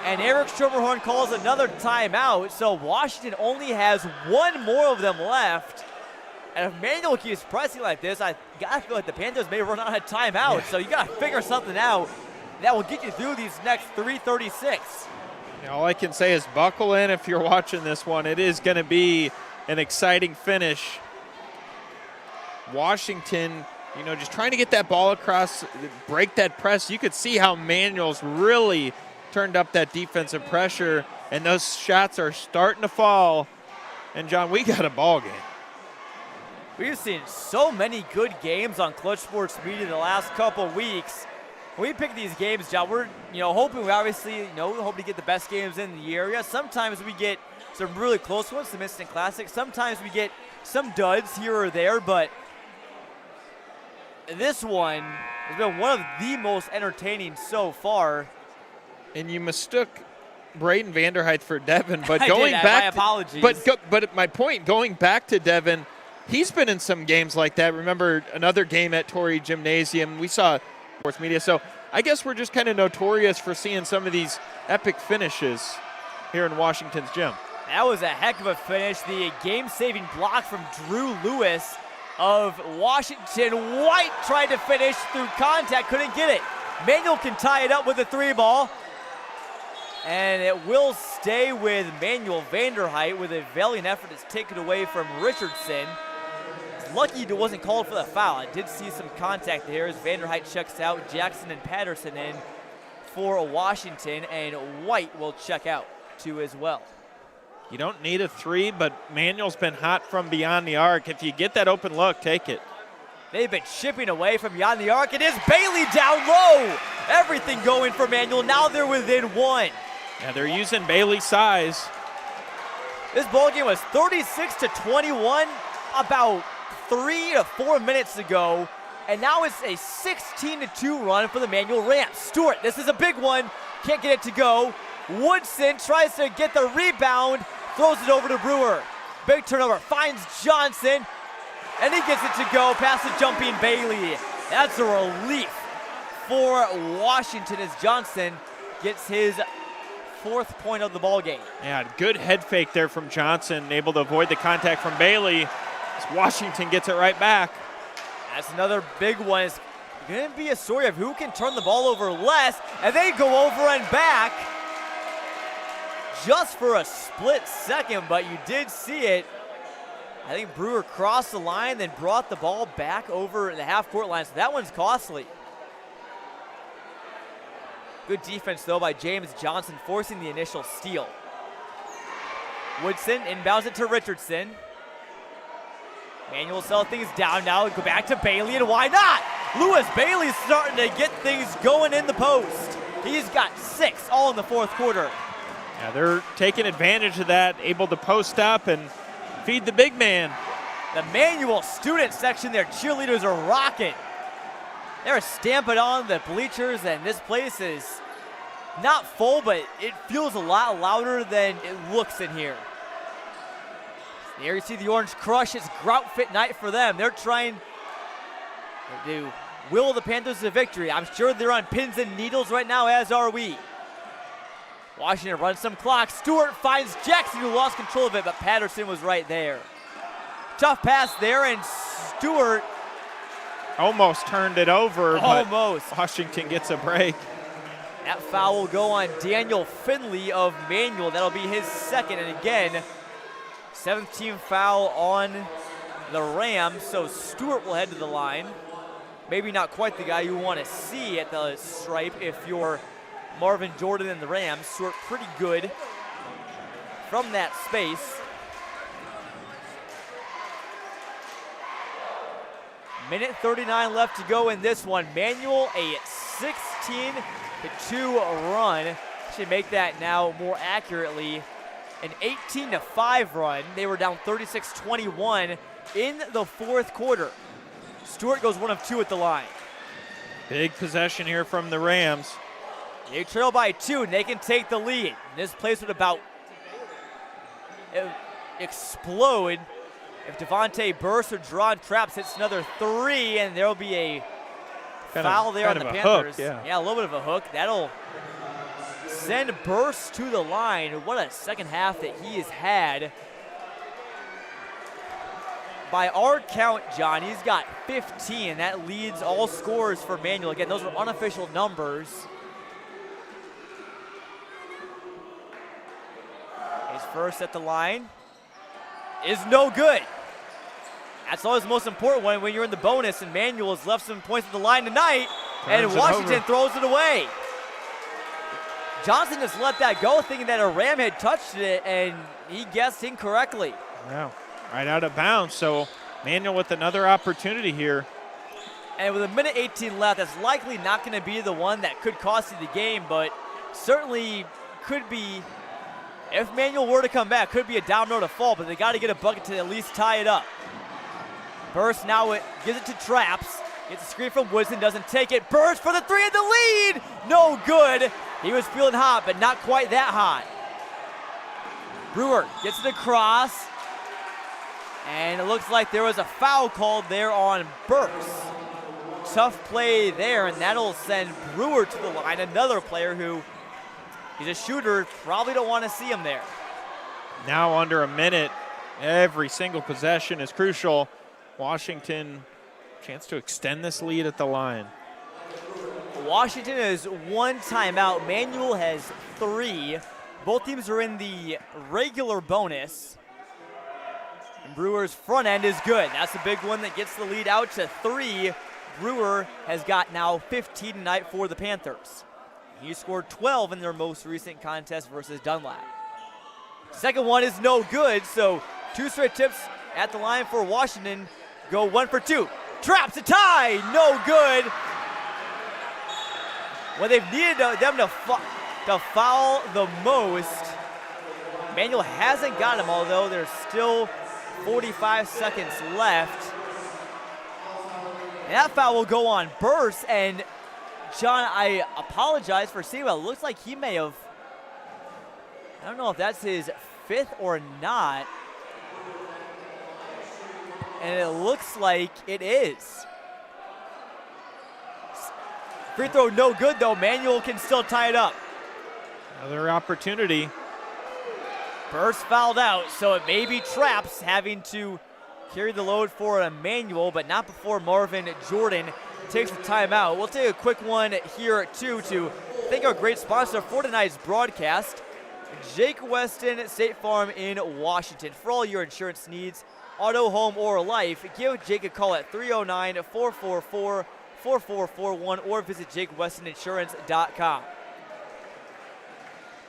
And Eric Schermerhorn calls another timeout. So Washington only has one more of them left. And if Manuel keeps pressing like this, I gotta feel like the Panthers may run out of timeout. Yeah. So you gotta figure something out that will get you through these next 3:36. All I can say is buckle in if you're watching this one. It is going to be an exciting finish. Washington, just trying to get that ball across, break that press. You could see how Manuel's really turned up that defensive pressure, and those shots are starting to fall. And, John, we got a ball game. We've seen so many good games on Clutch Sports Media the last couple weeks. When we pick these games, John, we're hoping we obviously hope to get the best games in the area. Sometimes we get some really close ones, some instant classics. Sometimes we get some duds here or there, but this one has been one of the most entertaining so far. And you mistook Braden Vanderhyde for Devin, but my apologies. But my point, going back to Devin, he's been in some games like that. Remember another game at Torrey Gymnasium? We saw Sports Media. So I guess we're just kind of notorious for seeing some of these epic finishes here in Washington's gym. That was a heck of a finish. The game-saving block from Drew Lewis of Washington. White tried to finish through contact, couldn't get it. Manuel can tie it up with a 3-ball. And it will stay with Manuel Vanderhyde with a valiant effort that's taken away from Richardson. Lucky it wasn't called for the foul. I did see some contact there as Vanderhyde checks out. Jackson and Patterson in for Washington, and White will check out too as well. You don't need a 3, but Manuel's been hot from beyond the arc. If you get that open look, take it. They've been chipping away from beyond the arc. It is Bailey down low. Everything going for Manuel. Now they're within 1. Yeah, they're using Bailey's size. This ball game was 36-21 about 3 to 4 minutes ago, and now it's a 16-2 run for the Manuel Rams. Stewart, this is a big one. Can't get it to go. Woodson tries to get the rebound, throws it over to Brewer. Big turnover, finds Johnson, and he gets it to go past the jumping Bailey. That's a relief for Washington as Johnson gets his 4th point of the ball game. Yeah, good head fake there from Johnson, able to avoid the contact from Bailey. As Washington gets it right back. That's another big one. It's going to be a story of who can turn the ball over less, and they go over and back just for a split second, but you did see it. I think Brewer crossed the line, then brought the ball back over the half-court line, so that one's costly. Good defense, though, by James Johnson, forcing the initial steal. Woodson inbounds it to Richardson. Manuel settle things down now. Go back to Bailey, and why not? Lewis Bailey's starting to get things going in the post. He's got 6 all in the 4th quarter. Yeah, they're taking advantage of that, able to post up and feed the big man. The Manuel student section, their cheerleaders are rocking. They're stamping on the bleachers, and this place is not full, but it feels a lot louder than it looks in here. There you see the Orange Crush. It's Grout Fit night for them. They're trying to will the Panthers to victory. I'm sure they're on pins and needles right now, as are we. Washington runs some clock. Stewart finds Jackson, who lost control of it, but Patterson was right there. Tough pass there, and Stewart almost turned it over, almost. But Washington gets a break. That foul will go on Daniel Finley of Manuel. That'll be his 2nd, and again, 7th team foul on the Rams, so Stewart will head to the line. Maybe not quite the guy you want to see at the stripe if you're Marvin Jordan and the Rams. Stewart pretty good from that space. Minute 39 left to go in this one. Manuel, a 16-2 run. Should make that now more accurately an 18-5 run. They were down 36-21 in the 4th quarter. Stewart goes 1 of 2 at the line. Big possession here from the Rams. They trail by 2, and they can take the lead. This place would about explode if Devontae Burst or Jerron Traps hits another 3, and there'll be a Foul there on the Panthers. Hook, Yeah, a little bit of a hook. That'll send Burst to the line. What a second half that he has had. By our count, John, he's got 15. That leads all scorers for Manual. Again, those are unofficial numbers. His first at the line is no good. That's always the most important one when you're in the bonus, and Manuel has left some points at the line tonight, and Washington throws it away. Johnson just let that go, thinking that a Ram had touched it, and he guessed incorrectly. Yeah, right out of bounds. So Manuel with another opportunity here. And with a minute 18 left, that's likely not going to be the one that could cost you the game, but certainly could be, if Manuel were to come back, could be a domino to fall, but they got to get a bucket to at least tie it up. Burst now gives it to Traps. Gets a screen from Woodson, doesn't take it. Burst for the three in the lead. No good. He was feeling hot, but not quite that hot. Brewer gets it across. And it looks like there was a foul called there on Burst. Tough play there, and that'll send Brewer to the line. Another player who, he's a shooter, probably don't want to see him there. Now under a minute. Every single possession is crucial. Washington, chance to extend this lead at the line. Washington has one timeout. Manual has 3. Both teams are in the regular bonus. And Brewer's front end is good. That's the big one that gets the lead out to 3. Brewer has got now 15 tonight for the Panthers. He scored 12 in their most recent contest versus Dunlap. Second one is no good, so 2 straight tips at the line for Washington. Go 1 for 2. Traps a tie, no good. When they've needed them to foul the most, Manuel hasn't got him, although there's still 45 seconds left. And that foul will go on Burst, and John, I apologize for seeing, but it looks like he may have, I don't know if that's his 5th or not. And it looks like it is. Free throw no good though. Manuel can still tie it up. Another opportunity. Burst fouled out, so it may be Traps having to carry the load for Emmanuel, but not before Marvin Jordan takes the timeout. We'll take a quick one here too to thank our great sponsor for tonight's broadcast, Jake Weston State Farm in Washington. For all your insurance needs, auto, home, or life, give Jake a call at 309-444-4441 or visit JakeWestonInsurance.com.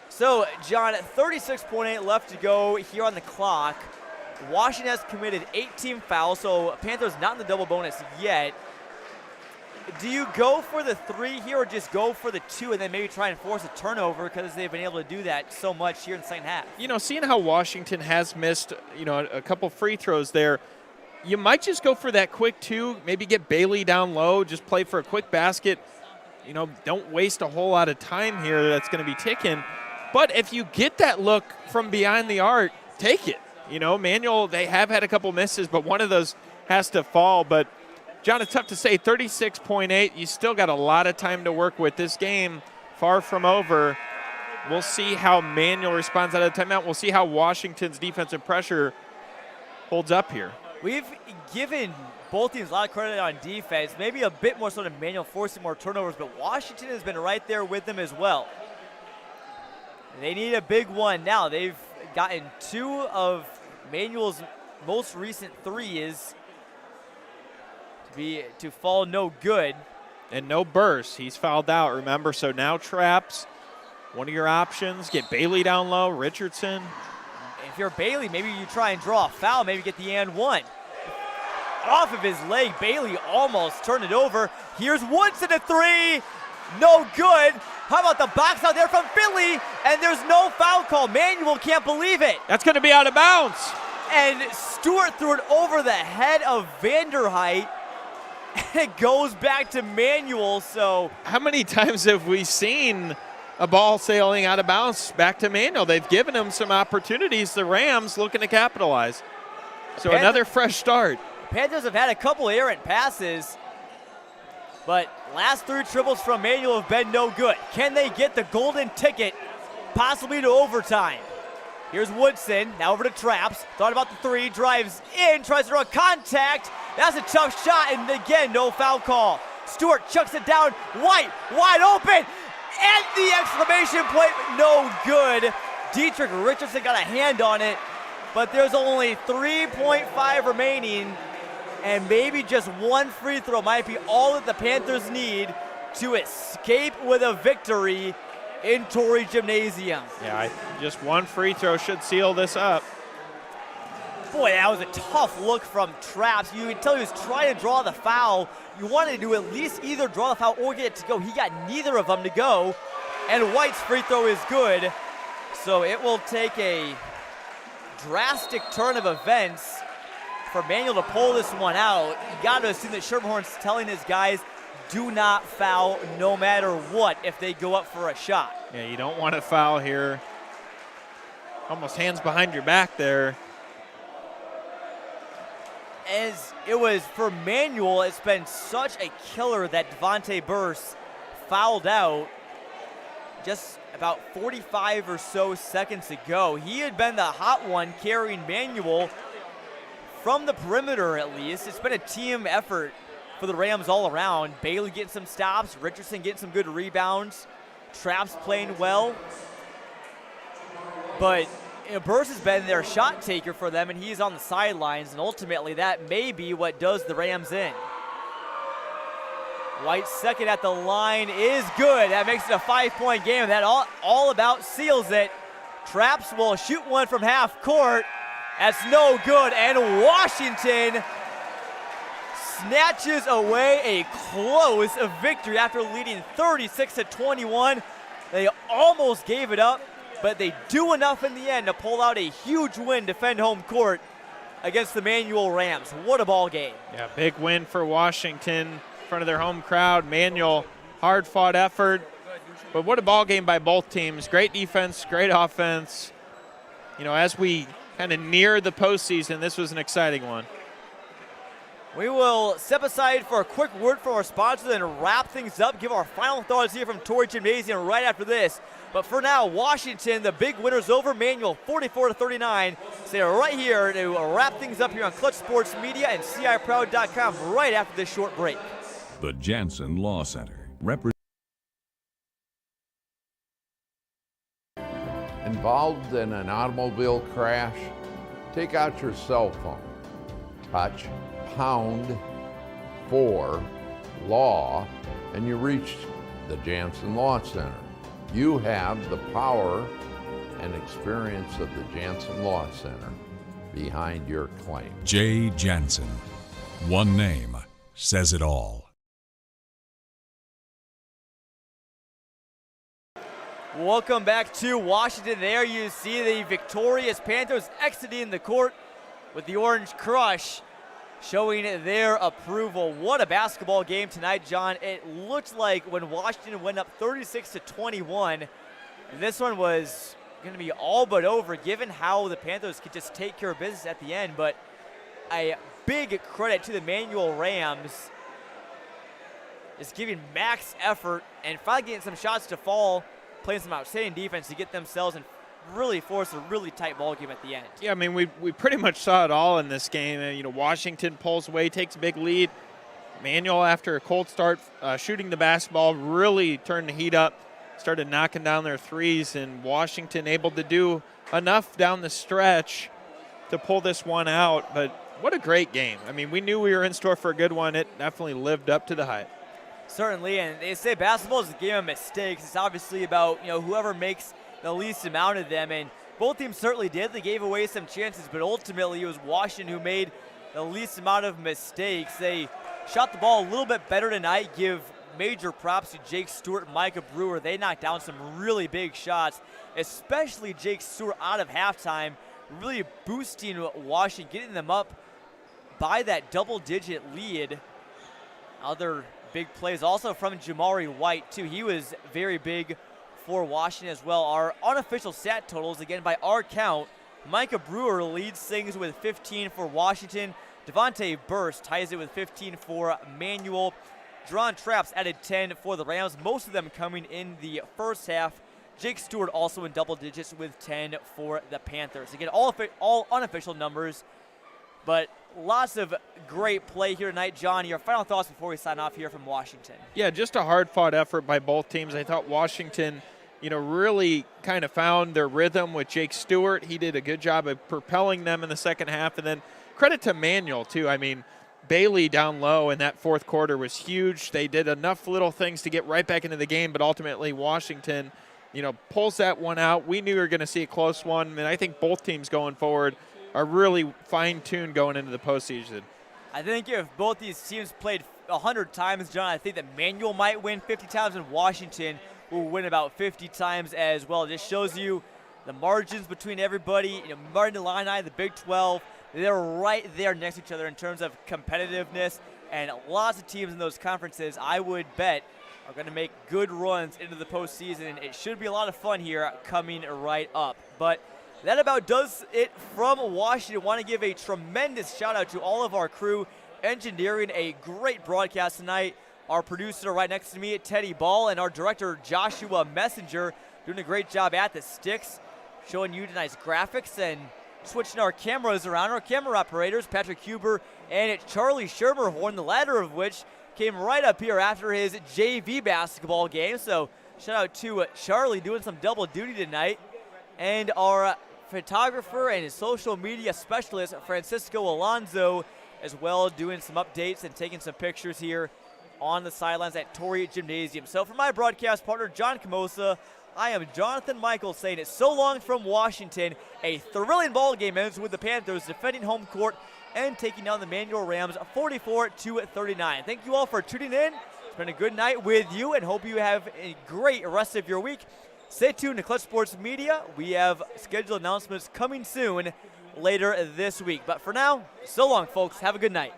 So, John, 36.8 left to go here on the clock. Washington has committed 18 fouls, so Panthers not in the double bonus yet. Do you go for the 3 here or just go for the 2 and then maybe try and force a turnover because they've been able to do that so much here in the second half? You know, seeing how Washington has missed, a couple free throws there, you might just go for that quick 2, maybe get Bailey down low, just play for a quick basket. Don't waste a whole lot of time here that's going to be ticking. But if you get that look from behind the arc, take it. Manuel, they have had a couple misses, but one of those has to fall. But John, it's tough to say. 36.8, you still got a lot of time to work with. This game far from over. We'll see how Manuel responds out of the timeout. We'll see how Washington's defensive pressure holds up here. We've given both teams a lot of credit on defense, maybe a bit more so than Manuel forcing more turnovers, but Washington has been right there with them as well. They need a big one now. They've gotten 2 of Manuel's most recent 3s to fall no good. And no Burst. He's fouled out, remember. So now Traps, one of your options. Get Bailey down low, Richardson. If you're Bailey, maybe you try and draw a foul, maybe get the and 1. Off of his leg, Bailey almost turned it over. Here's Woodson a 3. No good. How about the box out there from Philly? And there's no foul call. Manuel can't believe it. That's going to be out of bounds. And Stewart threw it over the head of Vanderheit. And it goes back to Manuel. So how many times have we seen a ball sailing out of bounds back to Manuel? They've given him some opportunities. The Rams looking to capitalize. So another fresh start. Panthers have had a couple errant passes. But last 3 triples from Manuel have been no good. Can they get the golden ticket, possibly to overtime? Here's Woodson, now over to Traps. Thought about the 3, drives in, tries to draw contact. That's a tough shot, and again, no foul call. Stewart chucks it down. White, wide open, and the exclamation point, no good. Dietrich Richardson got a hand on it, but there's only 3.5 remaining, and maybe just 1 free throw might be all that the Panthers need to escape with a victory in Torrey Gymnasium. Yeah, just 1 free throw should seal this up. Boy, that was a tough look from Traps. You could tell he was trying to draw the foul. You wanted to at least either draw the foul or get it to go. He got neither of them to go, and White's free throw is good. So it will take a drastic turn of events for Manuel to pull this one out. You got to assume that Schermerhorn's telling his guys, do not foul no matter what if they go up for a shot. Yeah, you don't want to foul here. Almost hands behind your back there. As it was for Manuel, it's been such a killer that Devontae Burse fouled out just about 45 or so seconds ago. He had been the hot one carrying Manuel from the perimeter at least. It's been a team effort for the Rams all around. Bailey getting some stops, Richardson getting some good rebounds, Traps playing well. But Burse has been their shot taker for them, and he's on the sidelines, and ultimately that may be what does the Rams in. White second at the line is good. That makes it a 5-point game. That all about seals it. Traps will shoot one from half court. That's no good, and Washington snatches away a close victory after leading 36-21. They almost gave it up, but they do enough in the end to pull out a huge win, defend home court against the Manuel Rams. What a ball game. Yeah, big win for Washington in front of their home crowd. Manuel, hard-fought effort, but what a ball game by both teams. Great defense, great offense. You know, as we kind of near the postseason, this was an exciting one. We will step aside for a quick word from our sponsors and wrap things up, give our final thoughts here from Torrey Gymnasium right after this. But for now, Washington, the big winner's over. Manuel 44-39. Stay right here to wrap things up here on Clutch Sports Media and CIProud.com right after this short break. The Jansen Law Center. Involved in an automobile crash? Take out your cell phone. Touch pound 4 law, and you reach the Jansen Law Center. You have the power and experience of the Jansen Law Center behind your claim. J. Jansen. One name says it all. Welcome back to Washington. There you see the victorious Panthers exiting the court with the Orange Crush showing their approval. What a basketball game tonight, John. It looked like when Washington went up 36-21, this one was going to be all but over given how the Panthers could just take care of business at the end. But a big credit to the Manuel Rams is giving max effort and finally getting some shots to fall, playing some outstanding defense to get themselves and really force a really tight ball game at the end. Yeah, I mean, we pretty much saw it all in this game. You know, Washington pulls away, takes a big lead. Manuel, after a cold start, shooting the basketball, really turned the heat up, started knocking down their threes, and Washington able to do enough down the stretch to pull this one out. But what a great game. I mean, we knew we were in store for a good one. It definitely lived up to the hype. Certainly, and they say basketball is a game of mistakes. It's obviously about, you know, whoever makes the least amount of them, and both teams certainly did. They gave away some chances, but ultimately it was Washington who made the least amount of mistakes. They shot the ball a little bit better tonight. Give major props to Jake Stewart and Micah Brewer. They knocked down some really big shots, especially Jake Stewart out of halftime, really boosting Washington, getting them up by that double-digit lead. Other big plays also from Jamari White, too. He was very big for Washington as well. Our unofficial stat totals, again, by our count, Micah Brewer leads things with 15 for Washington. Devontae Burse ties it with 15 for Manuel. Drawn traps added 10 for the Rams, most of them coming in the first half. Jake Stewart also in double digits with 10 for the Panthers. Again, all unofficial numbers, but lots of great play here tonight. John, your final thoughts before we sign off here from Washington? Yeah, just a hard-fought effort by both teams. I thought Washington, really kind of found their rhythm with Jake Stewart. He did a good job of propelling them in the second half. And then credit to Manuel, too. I mean, Bailey down low in that fourth quarter was huge. They did enough little things to get right back into the game, but ultimately Washington, pulls that one out. We knew we were going to see a close one, and I think both teams going forward are really fine-tuned going into the postseason. I think if both these teams played 100 times, John, I think that Manuel might win 50 times, and Washington will win about 50 times as well. It just shows you the margins between everybody. Martin Illini, the Big 12, they're right there next to each other in terms of competitiveness, and lots of teams in those conferences, I would bet, are going to make good runs into the postseason. It should be a lot of fun here coming right up. But that about does it from Washington. I want to give a tremendous shout out to all of our crew engineering a great broadcast tonight. Our producer right next to me, Teddy Ball, and our director, Joshua Messenger, doing a great job at the sticks, showing you tonight's graphics and switching our cameras around. Our camera operators, Patrick Huber and Charlie Schermerhorn, the latter of which came right up here after his JV basketball game. So shout out to Charlie doing some double duty tonight. And our photographer and his social media specialist, Francisco Alonso, as well, doing some updates and taking some pictures here on the sidelines at Torrey Gymnasium. So for my broadcast partner, John Camosa, I am Jonathan Michaels saying it's so long from Washington. A thrilling ball game ends with the Panthers defending home court and taking down the Manual Rams 44-39. Thank you all for tuning in. It's been a good night with you, and hope you have a great rest of your week. Stay tuned to Clutch Sports Media. We have scheduled announcements coming soon later this week. But for now, so long, folks. Have a good night.